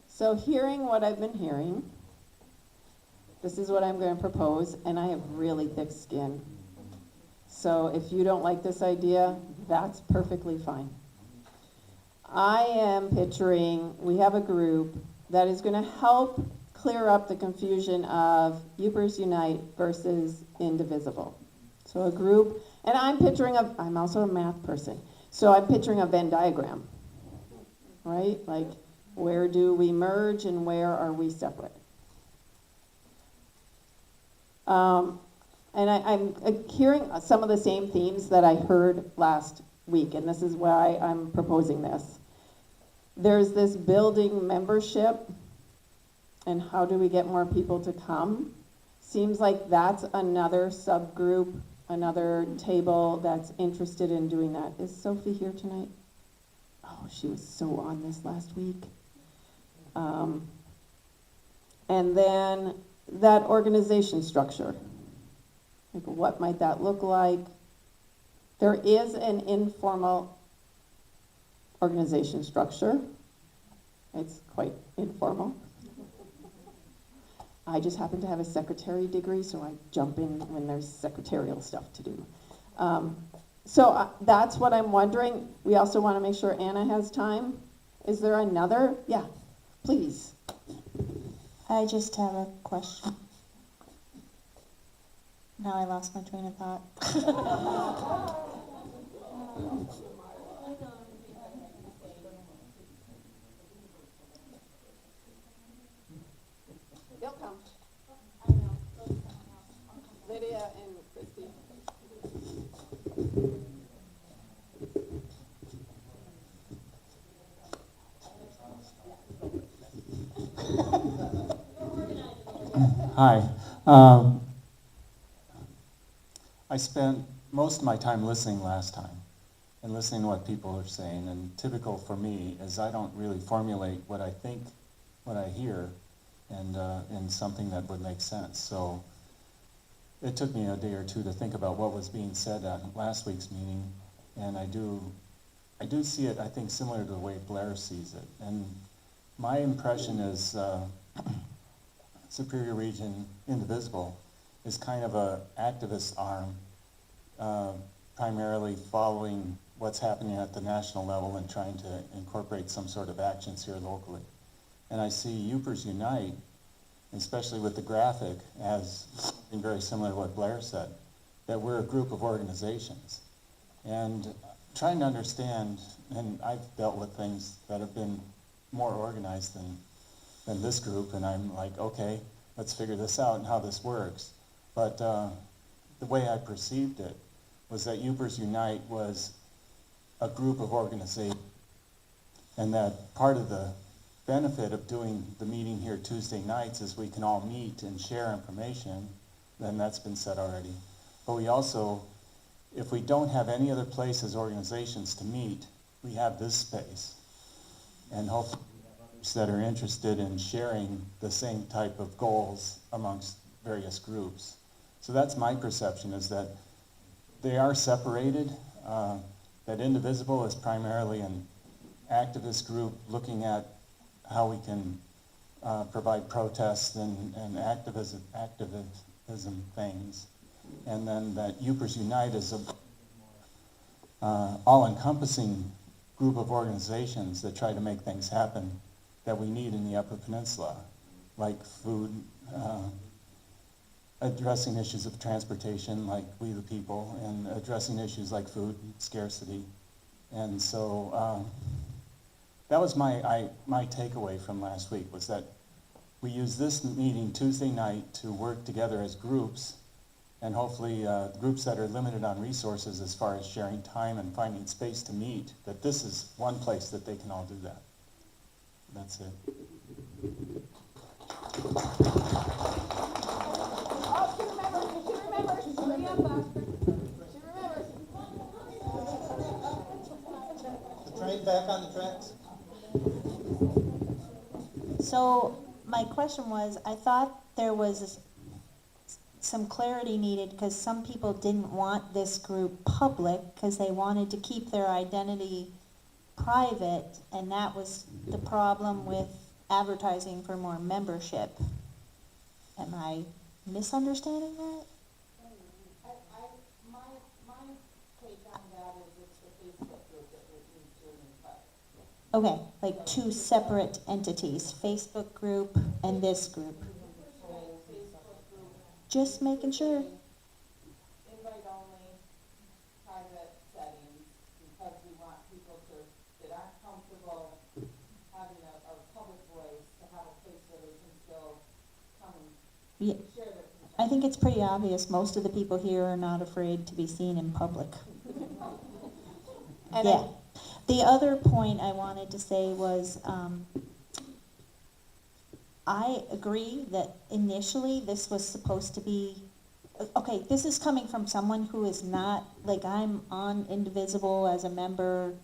So hearing what I've been hearing, this is what I'm going to propose, and I have really thick skin. So if you don't like this idea, that's perfectly fine. I am picturing, we have a group that is going to help clear up the confusion of Yoopers Unite versus Indivisible. So a group, and I'm also a math person, so I'm picturing a Venn diagram, right? Like, where do we merge and where are we separate? And I'm hearing some of the same themes that I heard last week, and this is why I'm proposing this. There's this building membership, and how do we get more people to come? Seems like that's another subgroup, another table that's interested in doing that. Is Sophie here tonight? Oh, she was so on this last week. And then that organization structure. Like, what might that look like? There is an informal organization structure. It's quite informal. I just happen to have a secretary degree, so I jump in when there's secretarial stuff to do. So that's what I'm wondering. We also want to make sure Anna has time. Is there another? Yeah, please. I just have a question. Now I lost my train of thought. They'll come. Lydia and Christy. Hi. I spent most of my time listening last time, and listening to what people are saying. And typical for me is I don't really formulate what I think, what I hear, and in something that would make sense. So it took me a day or two to think about what was being said at last week's meeting, and I do see it, I think, similar to the way Blair sees it. And my impression is Superior Region Indivisible is kind of a activist arm, primarily following what's happening at the national level and trying to incorporate some sort of actions here locally. And I see Yoopers Unite, especially with the graphic, as something very similar to what Blair said, that we're a group of organizations. And trying to understand, and I've dealt with things that have been more organized than this group, and I'm like, okay, let's figure this out and how this works. But the way I perceived it was that Yoopers Unite was a group of organizations, and that part of the benefit of doing the meeting here Tuesday nights is we can all meet and share information, then that's been said already. But we also, if we don't have any other places, organizations to meet, we have this space. And hopefully others that are interested in sharing the same type of goals amongst various groups. So that's my perception, is that they are separated, that Indivisible is primarily an activist group looking at how we can provide protests and activism things. And then that Yoopers Unite is a all-encompassing group of organizations that try to make things happen that we need in the Upper Peninsula, like food, addressing issues of transportation like We the People, and addressing issues like food scarcity. And so that was my takeaway from last week, was that we use this meeting Tuesday night to work together as groups, and hopefully groups that are limited on resources as far as sharing time and finding space to meet, that this is one place that they can all do that. That's it. The train back on the tracks? So my question was, I thought there was some clarity needed because some people didn't want this group public because they wanted to keep their identity private, and that was the problem with advertising for more membership. Am I misunderstanding that? My take on that is it's the Facebook group that would need to invite. Okay, like two separate entities, Facebook group and this group. Facebook group, Just making sure. invite only, private settings, because we want people that aren't comfortable having a public voice, to have a place where they can still come Yeah. and share their concerns. I think it's pretty obvious most of the people here are not afraid to be seen in public. And Yeah. The other point I wanted to say was, I agree that initially this was supposed to be, okay, this is coming from someone who is not, like, I'm on Indivisible as a member,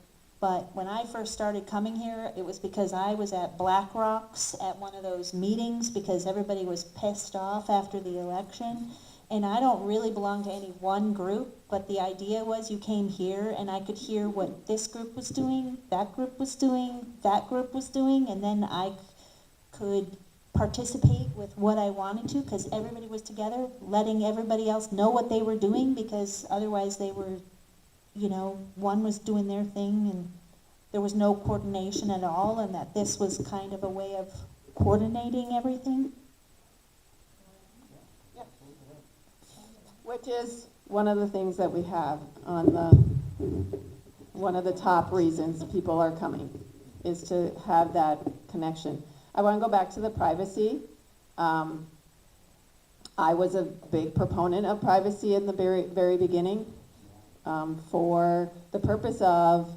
but when I first started coming here, it was because I was at Black Rocks at one of those meetings because everybody was pissed off after the election. And I don't really belong to any one group, but the idea was you came here and I could hear what this group was doing, that group was doing, that group was doing, and then I could participate with what I wanted to because everybody was together, letting everybody else know what they were doing, because otherwise they were, you know, one was doing their thing and there was no coordination at all, and that this was kind of a way of coordinating everything. Which is one of the things that we have on one of the top reasons people are coming, is to have that connection. I want to go back to the privacy. I was a big proponent of privacy in the very, very beginning, for the purpose of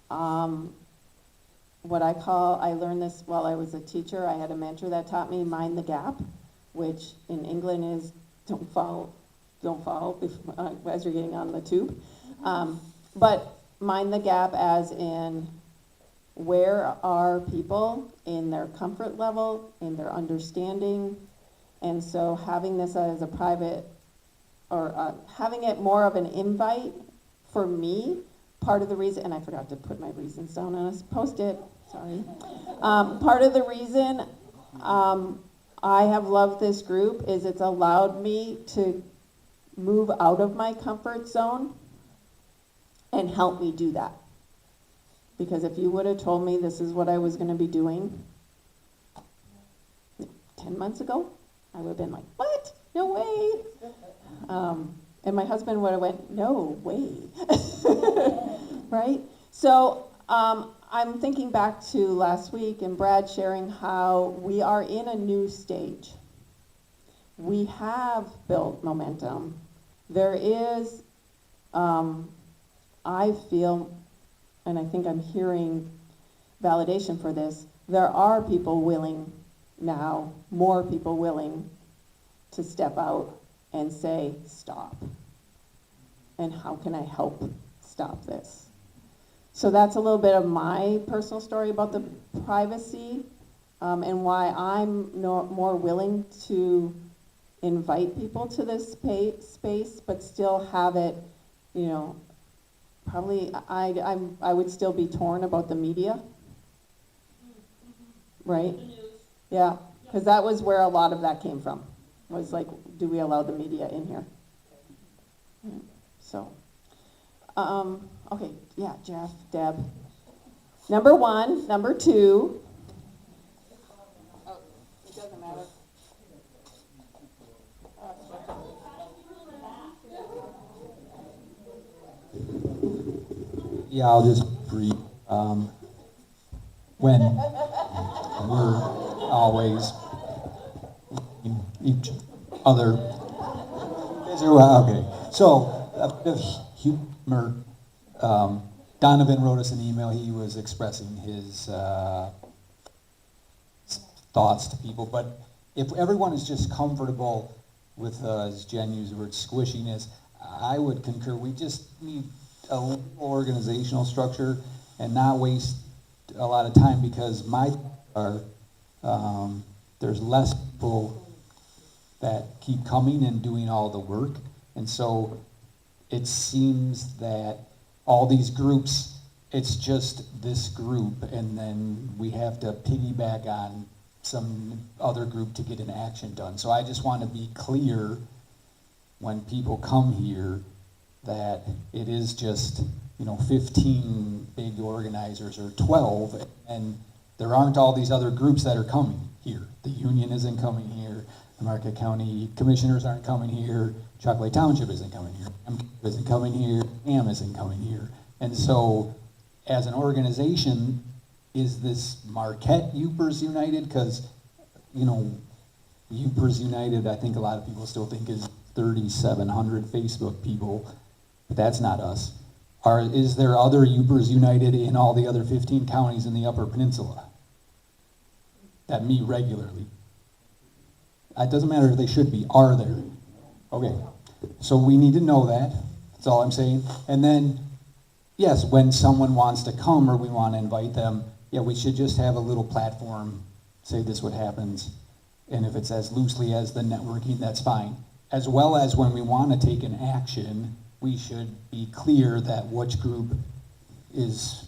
what I learned this while I was a teacher. I had a mentor that taught me mind the gap, which in England is don't fall as you're getting on the tube. But mind the gap as in where are people in their comfort level, in their understanding. And so having this as a private, or having it more of an invite for me, part of the reason, and I forgot to put my reasons down on a post-it, sorry. Part of the reason I have loved this group is it's allowed me to move out of my comfort zone and help me do that. Because if you would have told me this is what I was going to be doing 10 months ago, I would have been like, what? No way. And my husband would have went, no way. Right? So I'm thinking back to last week and Brad sharing how we are in a new stage. We have built momentum. There is, I feel, and I think I'm hearing validation for this, there are people willing now, more people willing to step out and say, stop. And how can I help stop this? So that's a little bit of my personal story about the privacy and why I'm more willing to invite people to this space, but still have it, you know, probably I would still be torn about the media, right? Yeah, because that was where a lot of that came from, was like, do we allow the media in here? So, okay, yeah, Jeff, Deb. Number one, number two. Oh, it doesn't matter. Yeah, I'll just brief. When we're always each other. Okay, so a bit of humor. Donovan wrote us an email. He was expressing his thoughts to people, but if everyone is just comfortable with, as Jen used the word, squishiness, I would concur. We just need a little organizational structure and not waste a lot of time, because there's less people that keep coming and doing all the work, and so it seems that all these groups, it's just this group, and then we have to piggyback on some other group to get an action done. So I just want to be clear when people come here that it is just, 15 big organizers or 12, and there aren't all these other groups that are coming here. The union isn't coming here, the Marquette County Commissioners aren't coming here, Chocolate Township isn't coming here, M isn't coming here, AM isn't coming here. And so, as an organization, is this Marquette Yoopers United? Because, Yoopers United, I think a lot of people still think is 3,700 Facebook people, but that's not us. Is there other Yoopers United in all the other 15 counties in the Upper Peninsula that meet regularly? It doesn't matter if they should be. Are there? Okay. So we need to know that. That's all I'm saying. And then, yes, when someone wants to come or we want to invite them, yeah, we should just have a little platform, say this is what happens. And if it's as loosely as the networking, that's fine. As well as when we want to take an action, we should be clear that which group is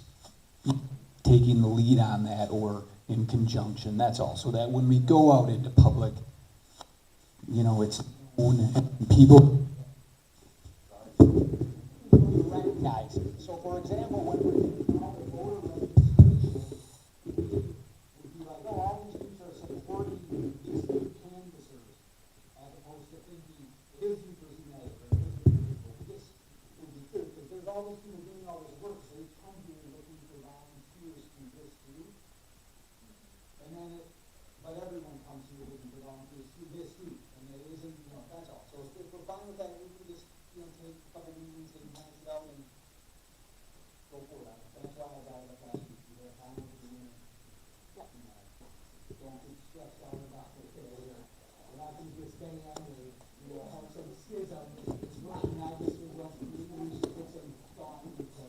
taking the lead on that or in conjunction, that's all. So that when we go out into public, it's people recognize. So for example, when we're out of voter registration, would be like, all these groups are supporting these canvassers, as opposed to thinking, it is Yoopers United, or it is Yoopers. We just would be clear, because there's all these people doing all this work, so they come here looking for volunteers to this group. And then but everyone comes here looking for volunteers to this group, and it isn't, that's all. So if we're fine with that, we can just, take a couple meetings and hash it out and go for it. That's why I got it up last week. You have time with the union. Don't get stressed out about it. We're not going to just bang on you. Have some skills on this. It's working. I just would love to, we should put some thought into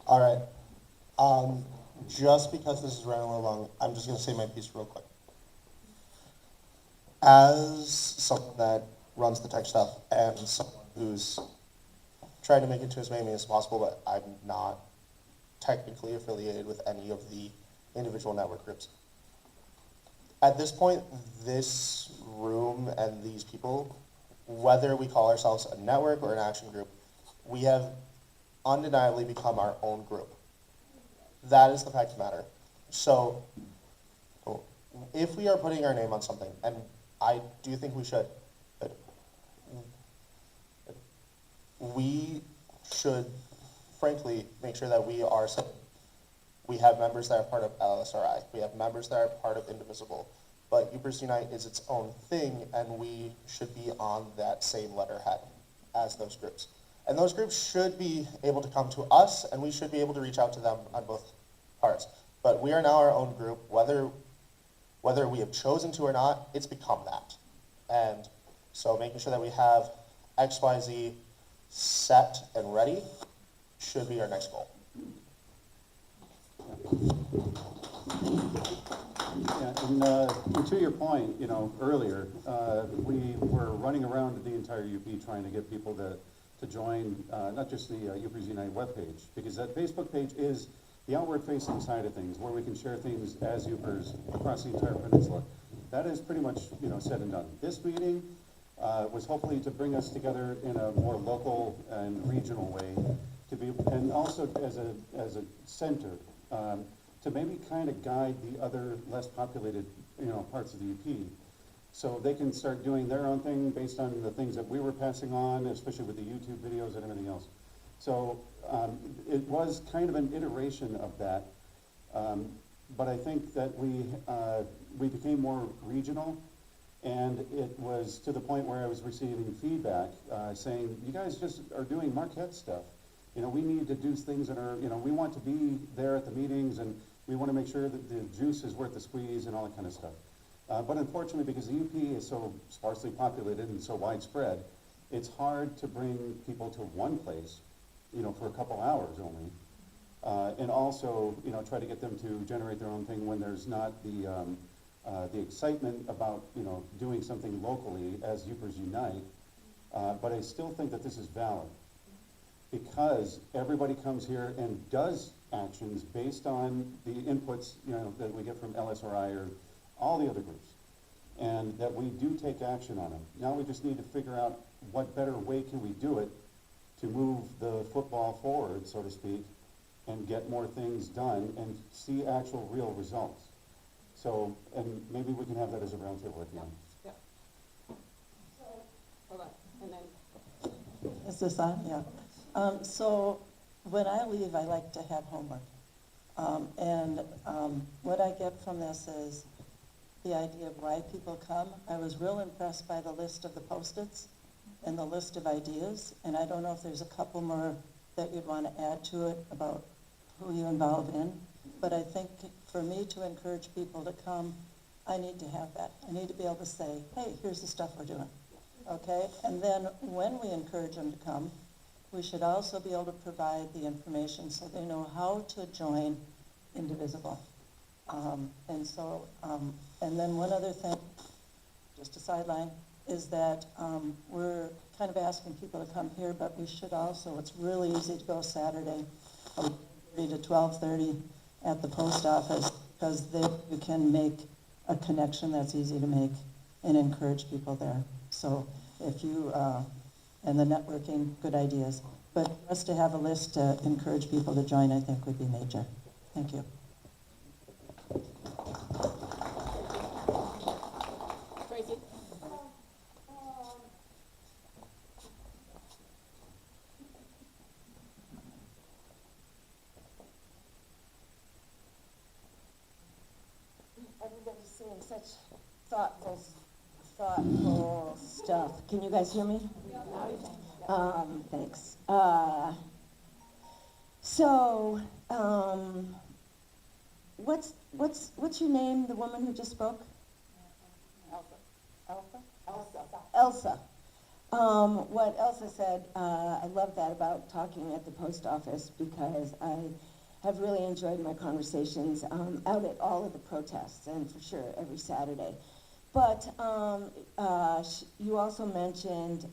All right. Just because this is running a little long, I'm just going to say my piece real quick. As someone that runs the tech stuff and someone who's trying to make it to as many as possible, but I'm not technically affiliated with any of the individual network groups. At this point, this room and these people, whether we call ourselves a network or an action group, we have undeniably become our own group. That is the fact of the matter. So, if we are putting our name on something, and I do think we should, we should, frankly, make sure that we have members that are part of LSRI, we have members that are part of Indivisible, but Yoopers Unite is its own thing, and we should be on that same letterhead as those groups. And those groups should be able to come to us, and we should be able to reach out to them on both parts. But we are now our own group, whether we have chosen to or not, it's become that. And so making sure that we have XYZ set and ready should be our next goal. Yeah, and to your point, earlier, we were running around the entire UP trying to get people to join, not just the Yoopers Unite webpage, because that Facebook page is the outward-facing side of things, where we can share things as Yoopers across the entire peninsula. That is pretty much, said and done. This meeting was hopefully to bring us together in a more local and regional way, and also as a center, to maybe kind of guide the other less populated, parts of the UP, so they can start doing their own thing based on the things that we were passing on, especially with the YouTube videos and everything else. So it was kind of an iteration of that, but I think that we became more regional, and it was to the point where I was receiving feedback saying, you guys just are doing Marquette stuff. We need to do things that are, we want to be there at the meetings, and we want to make sure that the juice is worth the squeeze and all that kind of stuff. But unfortunately, because the UP is so sparsely populated and so widespread, it's hard to bring people to one place, for a couple hours only. And also, try to get them to generate their own thing when there's not the excitement about, doing something locally as Yoopers Unite. But I still think that this is valid, because everybody comes here and does actions based on the inputs, that we get from LSRI or all the other groups, and that we do take action on them. Now we just need to figure out what better way can we do it to move the football forward, so to speak, and get more things done and see actual real results. So, and maybe we can have that as a roundtable at the end. Yeah. So, hold on, and then. Is this on? Yeah. So when I leave, I like to have homework. What I get from this is the idea of why people come. I was real impressed by the list of the Post-its and the list of ideas, and I don't know if there's a couple more that you'd want to add to it about who you involve in, but I think for me to encourage people to come, I need to have that. I need to be able to say, hey, here's the stuff we're doing, okay? And then when we encourage them to come, we should also be able to provide the information so they know how to join Indivisible. And then one other thing, just a sideline, is that we're kind of asking people to come here, but we should also, it's really easy to go Saturday from 3 to 12:30 at the post office, because there you can make a connection that's easy to make and encourage people there. So if you, and the networking, good ideas. But for us to have a list to encourage people to join, I think would be major. Thank you. Tracy? Everybody's saying such thoughtful stuff. Can you guys hear me? Thanks. What's your name, the woman who just spoke? Elsa. What Elsa said, I love that about talking at the post office because I have really enjoyed my conversations out at all of the protests and for sure every Saturday. But you also mentioned,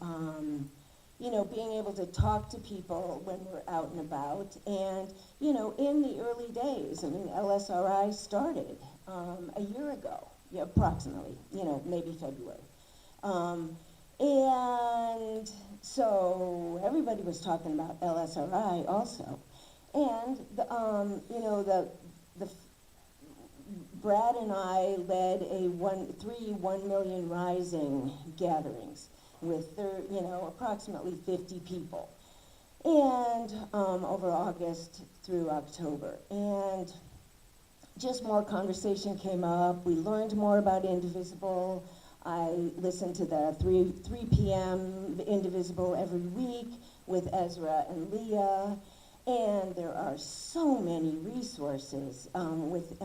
you know, being able to talk to people when we're out and about. And, you know, in the early days, I mean, LSRI started a year ago, yeah, approximately, you know, maybe February. And so everybody was talking about LSRI also. And, you know, Brad and I led three 1 Million Rising gatherings with, you know, approximately 50 people. And over August through October. And just more conversation came up. We learned more about Indivisible. I listened to the 3 p.m. Indivisible every week with Ezra and Leah. And there are so many resources with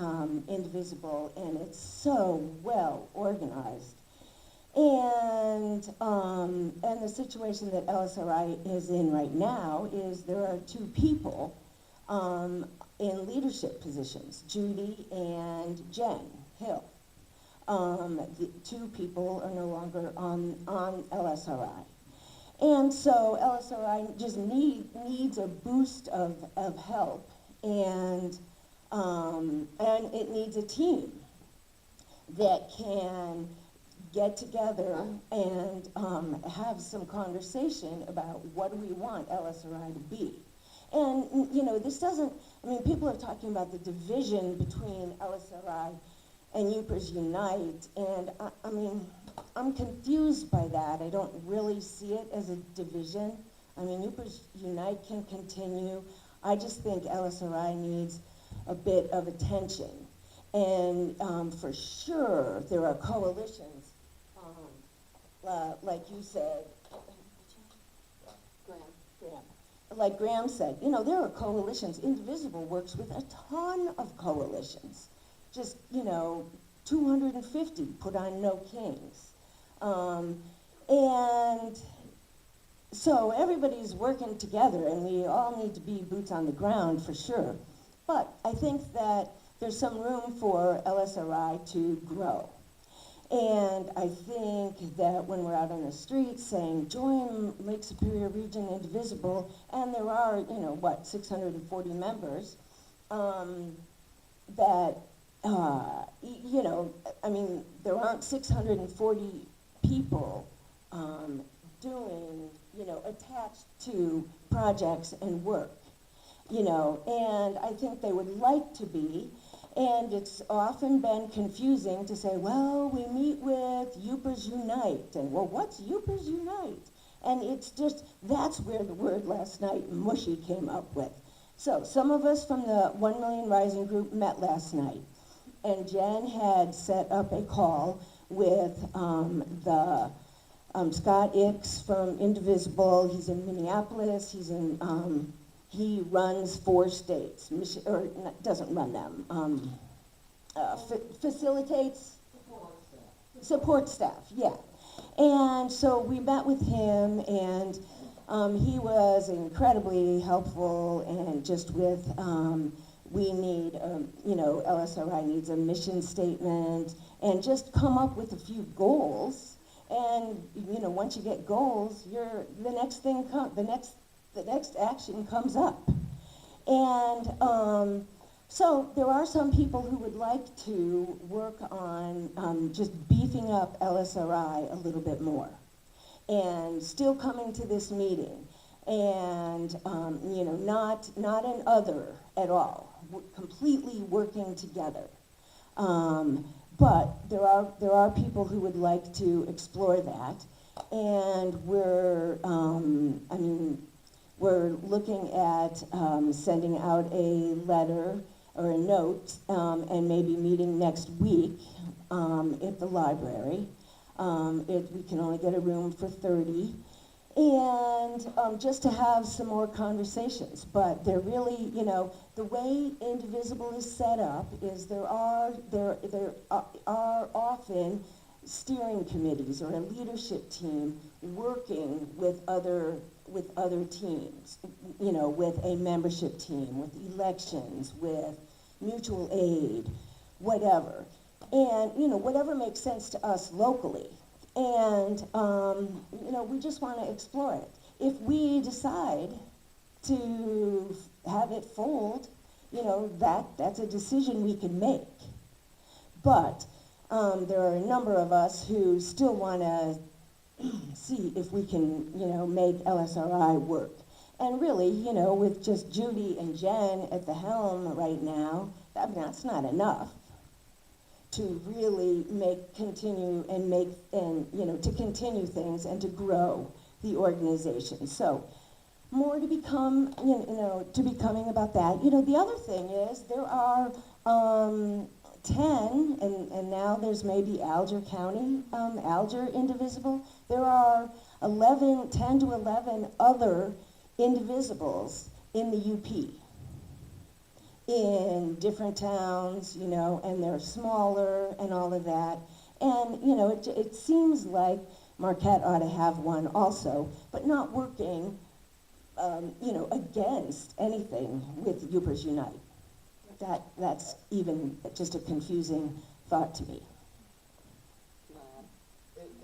Indivisible, and it's so well organized. And the situation that LSRI is in right now is there are 2 people in leadership positions, Judy and Jen Hill. The 2 people are no longer on LSRI. And so LSRI just needs a boost of help, and it needs a team that can get together and have some conversation about what do we want LSRI to be. And, you know, this doesn't, I mean, people are talking about the division between LSRI and Yoopers Unite, and I mean, I'm confused by that. I don't really see it as a division. I mean, Yoopers Unite can continue. I just think LSRI needs a bit of attention. And for sure, there are coalitions, like you said, Graham. Like Graham said, you know, there are coalitions. Indivisible works with a ton of coalitions. Just, you know, 250 put on No Kings. And so everybody's working together, and we all need to be boots on the ground for sure. But I think that there's some room for LSRI to grow. And I think that when we're out on the streets saying, join Lake Superior Region Indivisible, and there are, you know, 640 members, that, you know, I mean, there aren't 640 people doing, you know, attached to projects and work, you know, and I think they would like to be. And it's often been confusing to say, well, we meet with Yoopers Unite, and well, what's Yoopers Unite? And it's just, that's where the word last night, mushy, came up with. So some of us from the 1 Million Rising group met last night, and Jen had set up a call with Scott Ix from Indivisible. He's in Minneapolis. He's in, he runs 4 states, or doesn't run them, facilitates support staff, yeah. And so we met with him, and he was incredibly helpful, and just with, we need, you know, LSRI needs a mission statement, and just come up with a few goals. And, you know, once you get goals, the next thing the next action comes up. And so there are some people who would like to work on just beefing up LSRI a little bit more, and still coming to this meeting, and you know, not an other at all, completely working together. But there are people who would like to explore that, and we're, I mean, we're looking at sending out a letter or a note, and maybe meeting next week at the library. We can only get a room for 30, and just to have some more conversations. But they're really, you know, the way Indivisible is set up is there are often steering committees or a leadership team working with other teams, you know, with a membership team, with elections, with mutual aid, whatever. And, you know, whatever makes sense to us locally. And, you know, we just want to explore it. If we decide to have it fold, you know, that's a decision we can make. But there are a number of us who still want to see if we can, you know, make LSRI work. And really, you know, with just Judy and Jen at the helm right now, that's not enough to really continue things and to grow the organization. So more to become, to be coming about that. You know, the other thing is there are 10, and now there's maybe Alger County, Alger Indivisible. There are 10 to 11 other indivisibles in the UP, in different towns, you know, and they're smaller and all of that. And, you know, it seems like Marquette ought to have one also, but not working, you know, against anything with Yoopers Unite. That's even just a confusing thought to me.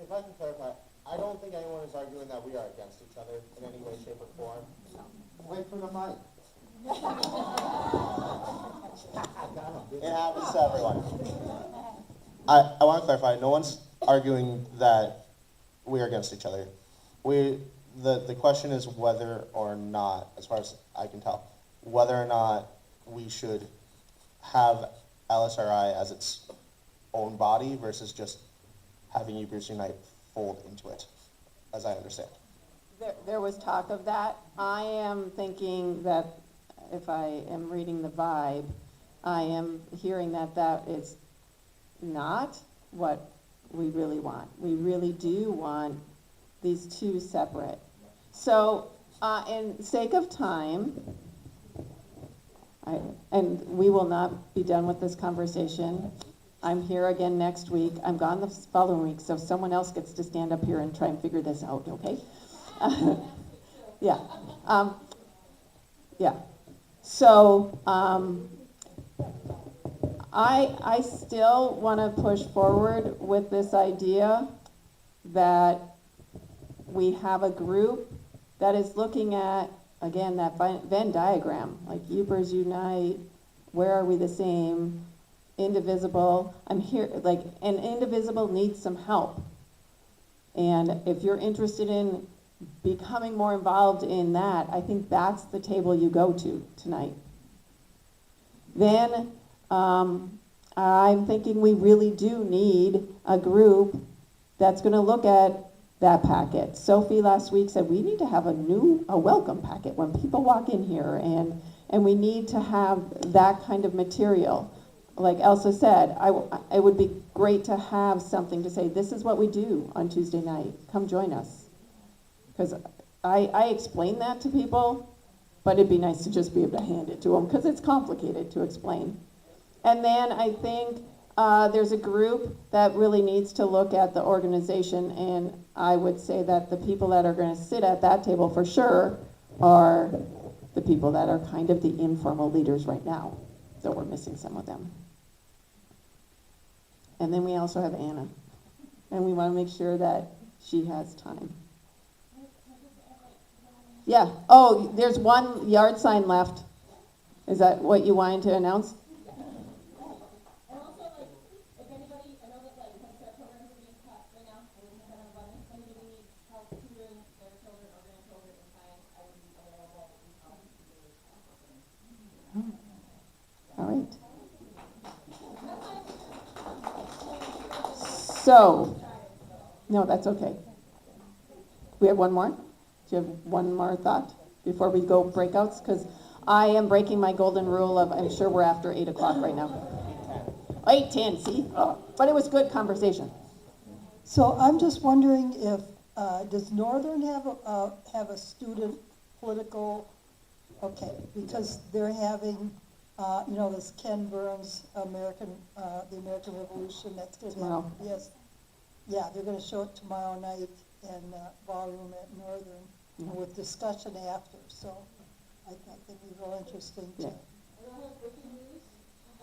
If I can clarify, I don't think anyone is arguing that we are against each other in any way, shape, or form. Wait for the mic. It happens to everyone. I want to clarify, no one's arguing that we are against each other. The question is whether or not, as far as I can tell, whether or not we should have LSRI as its own body versus just having Yoopers Unite fold into it, as I understand. There was talk of that. I am thinking that, if I am reading the vibe, I am hearing that that is not what we really want. We really do want these two separate. So, in sake of time, and we will not be done with this conversation. I'm here again next week. I'm gone the following week, so someone else gets to stand up here and try and figure this out, okay? Yeah. Yeah. So, I still want to push forward with this idea that we have a group that is looking at, again, that Venn diagram, like Yoopers Unite, where are we the same, indivisible. I'm here, like, and indivisible needs some help. And if you're interested in becoming more involved in that, I think that's the table you go to tonight. Then I'm thinking we really do need a group that's going to look at that packet. Sophie last week said we need to have a welcome packet when people walk in here, and we need to have that kind of material. Like Elsa said, it would be great to have something to say, this is what we do on Tuesday night. Come join us. Because I explain that to people, but it'd be nice to just be able to hand it to them because it's complicated to explain. And then I think there's a group that really needs to look at the organization, and I would say that the people that are going to sit at that table for sure are the people that are kind of the informal leaders right now. So we're missing some of them. And then we also have Anna, and we want to make sure that she has time. Yeah. Oh, there's one yard sign left. Is that what you wanted to announce? All right. So, no, that's okay. We have one more? Do you have one more thought before we go breakouts? Because I am breaking my golden rule of, I'm sure we're after 8 o'clock right now. 8:10, see? Oh, but it was good conversation. So I'm just wondering if, does Northern have a student political, okay, because they're having, this Ken Burns the American Revolution, that's going to happen, yes. Yeah, they're gonna show it tomorrow night in ballroom at Northern, and with discussion after, so I think it'd be real interesting Yeah. too.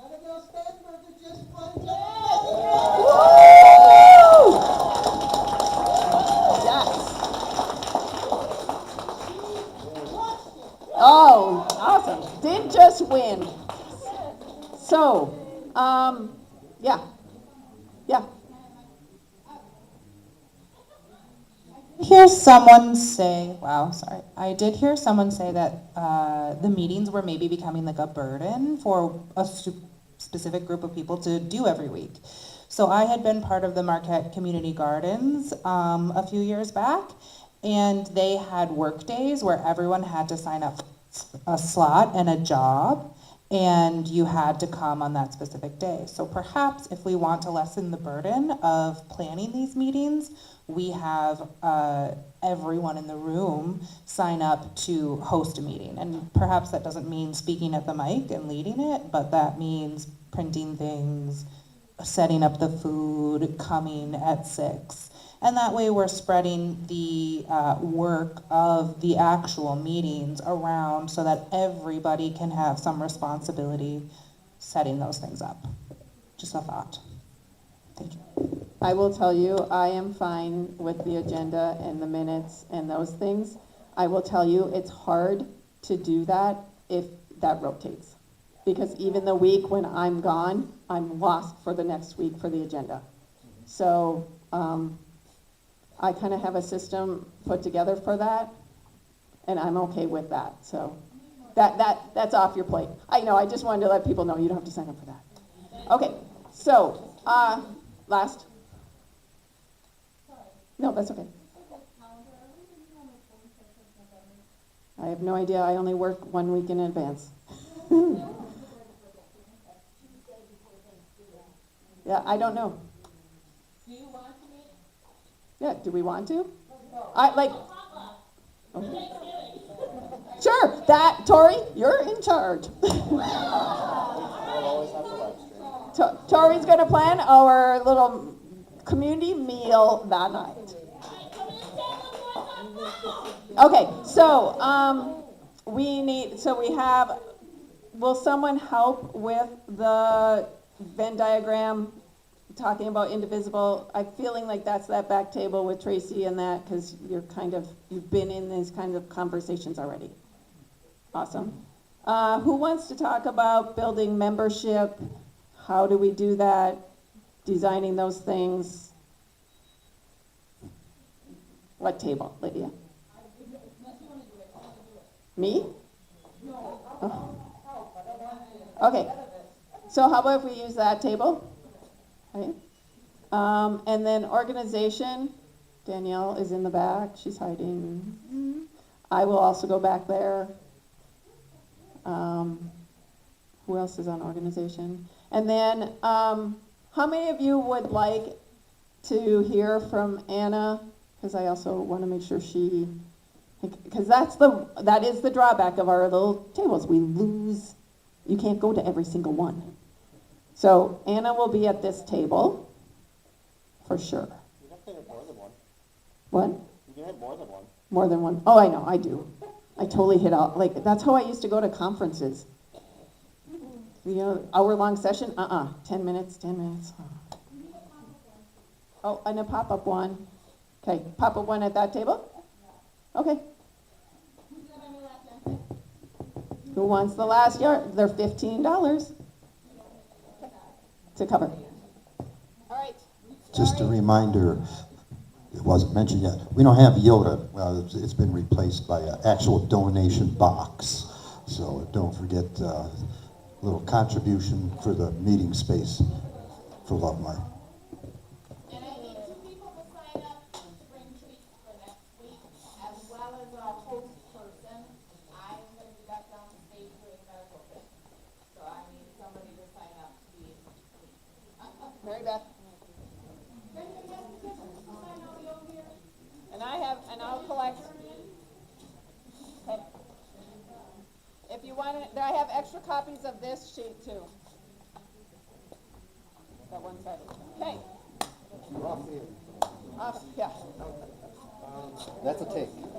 Abigail Stanberger just won. Yes. Oh, awesome. Did just win. So, yeah. Yeah. Hear someone say, wow, sorry. I did hear someone say that the meetings were maybe becoming like a burden for a specific group of people to do every week. So I had been part of the Marquette Community Gardens a few years back, and they had work days where everyone had to sign up a slot and a job, and you had to come on that specific day. So perhaps if we want to lessen the burden of planning these meetings, we have everyone in the room sign up to host a meeting. And perhaps that doesn't mean speaking at the mic and leading it, but that means printing things, setting up the food, coming at 6. And that way we're spreading the work of the actual meetings around so that everybody can have some responsibility setting those things up. Just a thought. Thank you. I will tell you, I am fine with the agenda and the minutes and those things. I will tell you, it's hard to do that if that rotates. Because even the week when I'm gone, I'm lost for the next week for the agenda. So I kind of have a system put together for that, and I'm okay with that. So that's off your plate. I know, I just wanted to let people know you don't have to sign up for that. Okay, so last. No, that's okay. I have no idea. I only work 1 week in advance. Yeah, I don't know. Do you want to meet? Yeah, do we want to? I like. Okay. Sure, that, Tori, you're in charge. Tori's gonna plan our little community meal that night. Okay, so will someone help with the Venn diagram talking about indivisible? I'm feeling like that's that back table with Tracy and that, because you've been in these kinds of conversations already. Awesome. Who wants to talk about building membership? How do we do that? Designing those things? What table, Lydia? Me? Oh. Okay. So how about if we use that table? Okay. And then organization, Danielle is in the back, she's hiding. I will also go back there. Who else is on organization? And then, how many of you would like to hear from Anna? Because I also want to make sure because that is the drawback of our little tables. We lose, you can't go to every single one. So Anna will be at this table, for sure. You have to have more than one. What? You can have more than one. More than one? Oh, I know, I do. I totally hit out, like, that's how I used to go to conferences. You know, hour-long session, 10 minutes. Oh, and a pop-up one. Okay, pop-up one at that table? Okay. Who wants the last yard? They're $15 to cover. All right. Just a reminder, it wasn't mentioned yet, we don't have Yoda. Well, it's been replaced by an actual donation box. So don't forget a little contribution for the meeting space for Lovemark. And I need 2 people to sign up to bring treats for next week, as well as a host person. I'm gonna be back down the stage doing medical things. So I need somebody to sign up to be. Mary Beth. And I'll collect. Okay. If you want it, I have extra copies of this sheet too. That one side. Okay. Yeah. That's a take.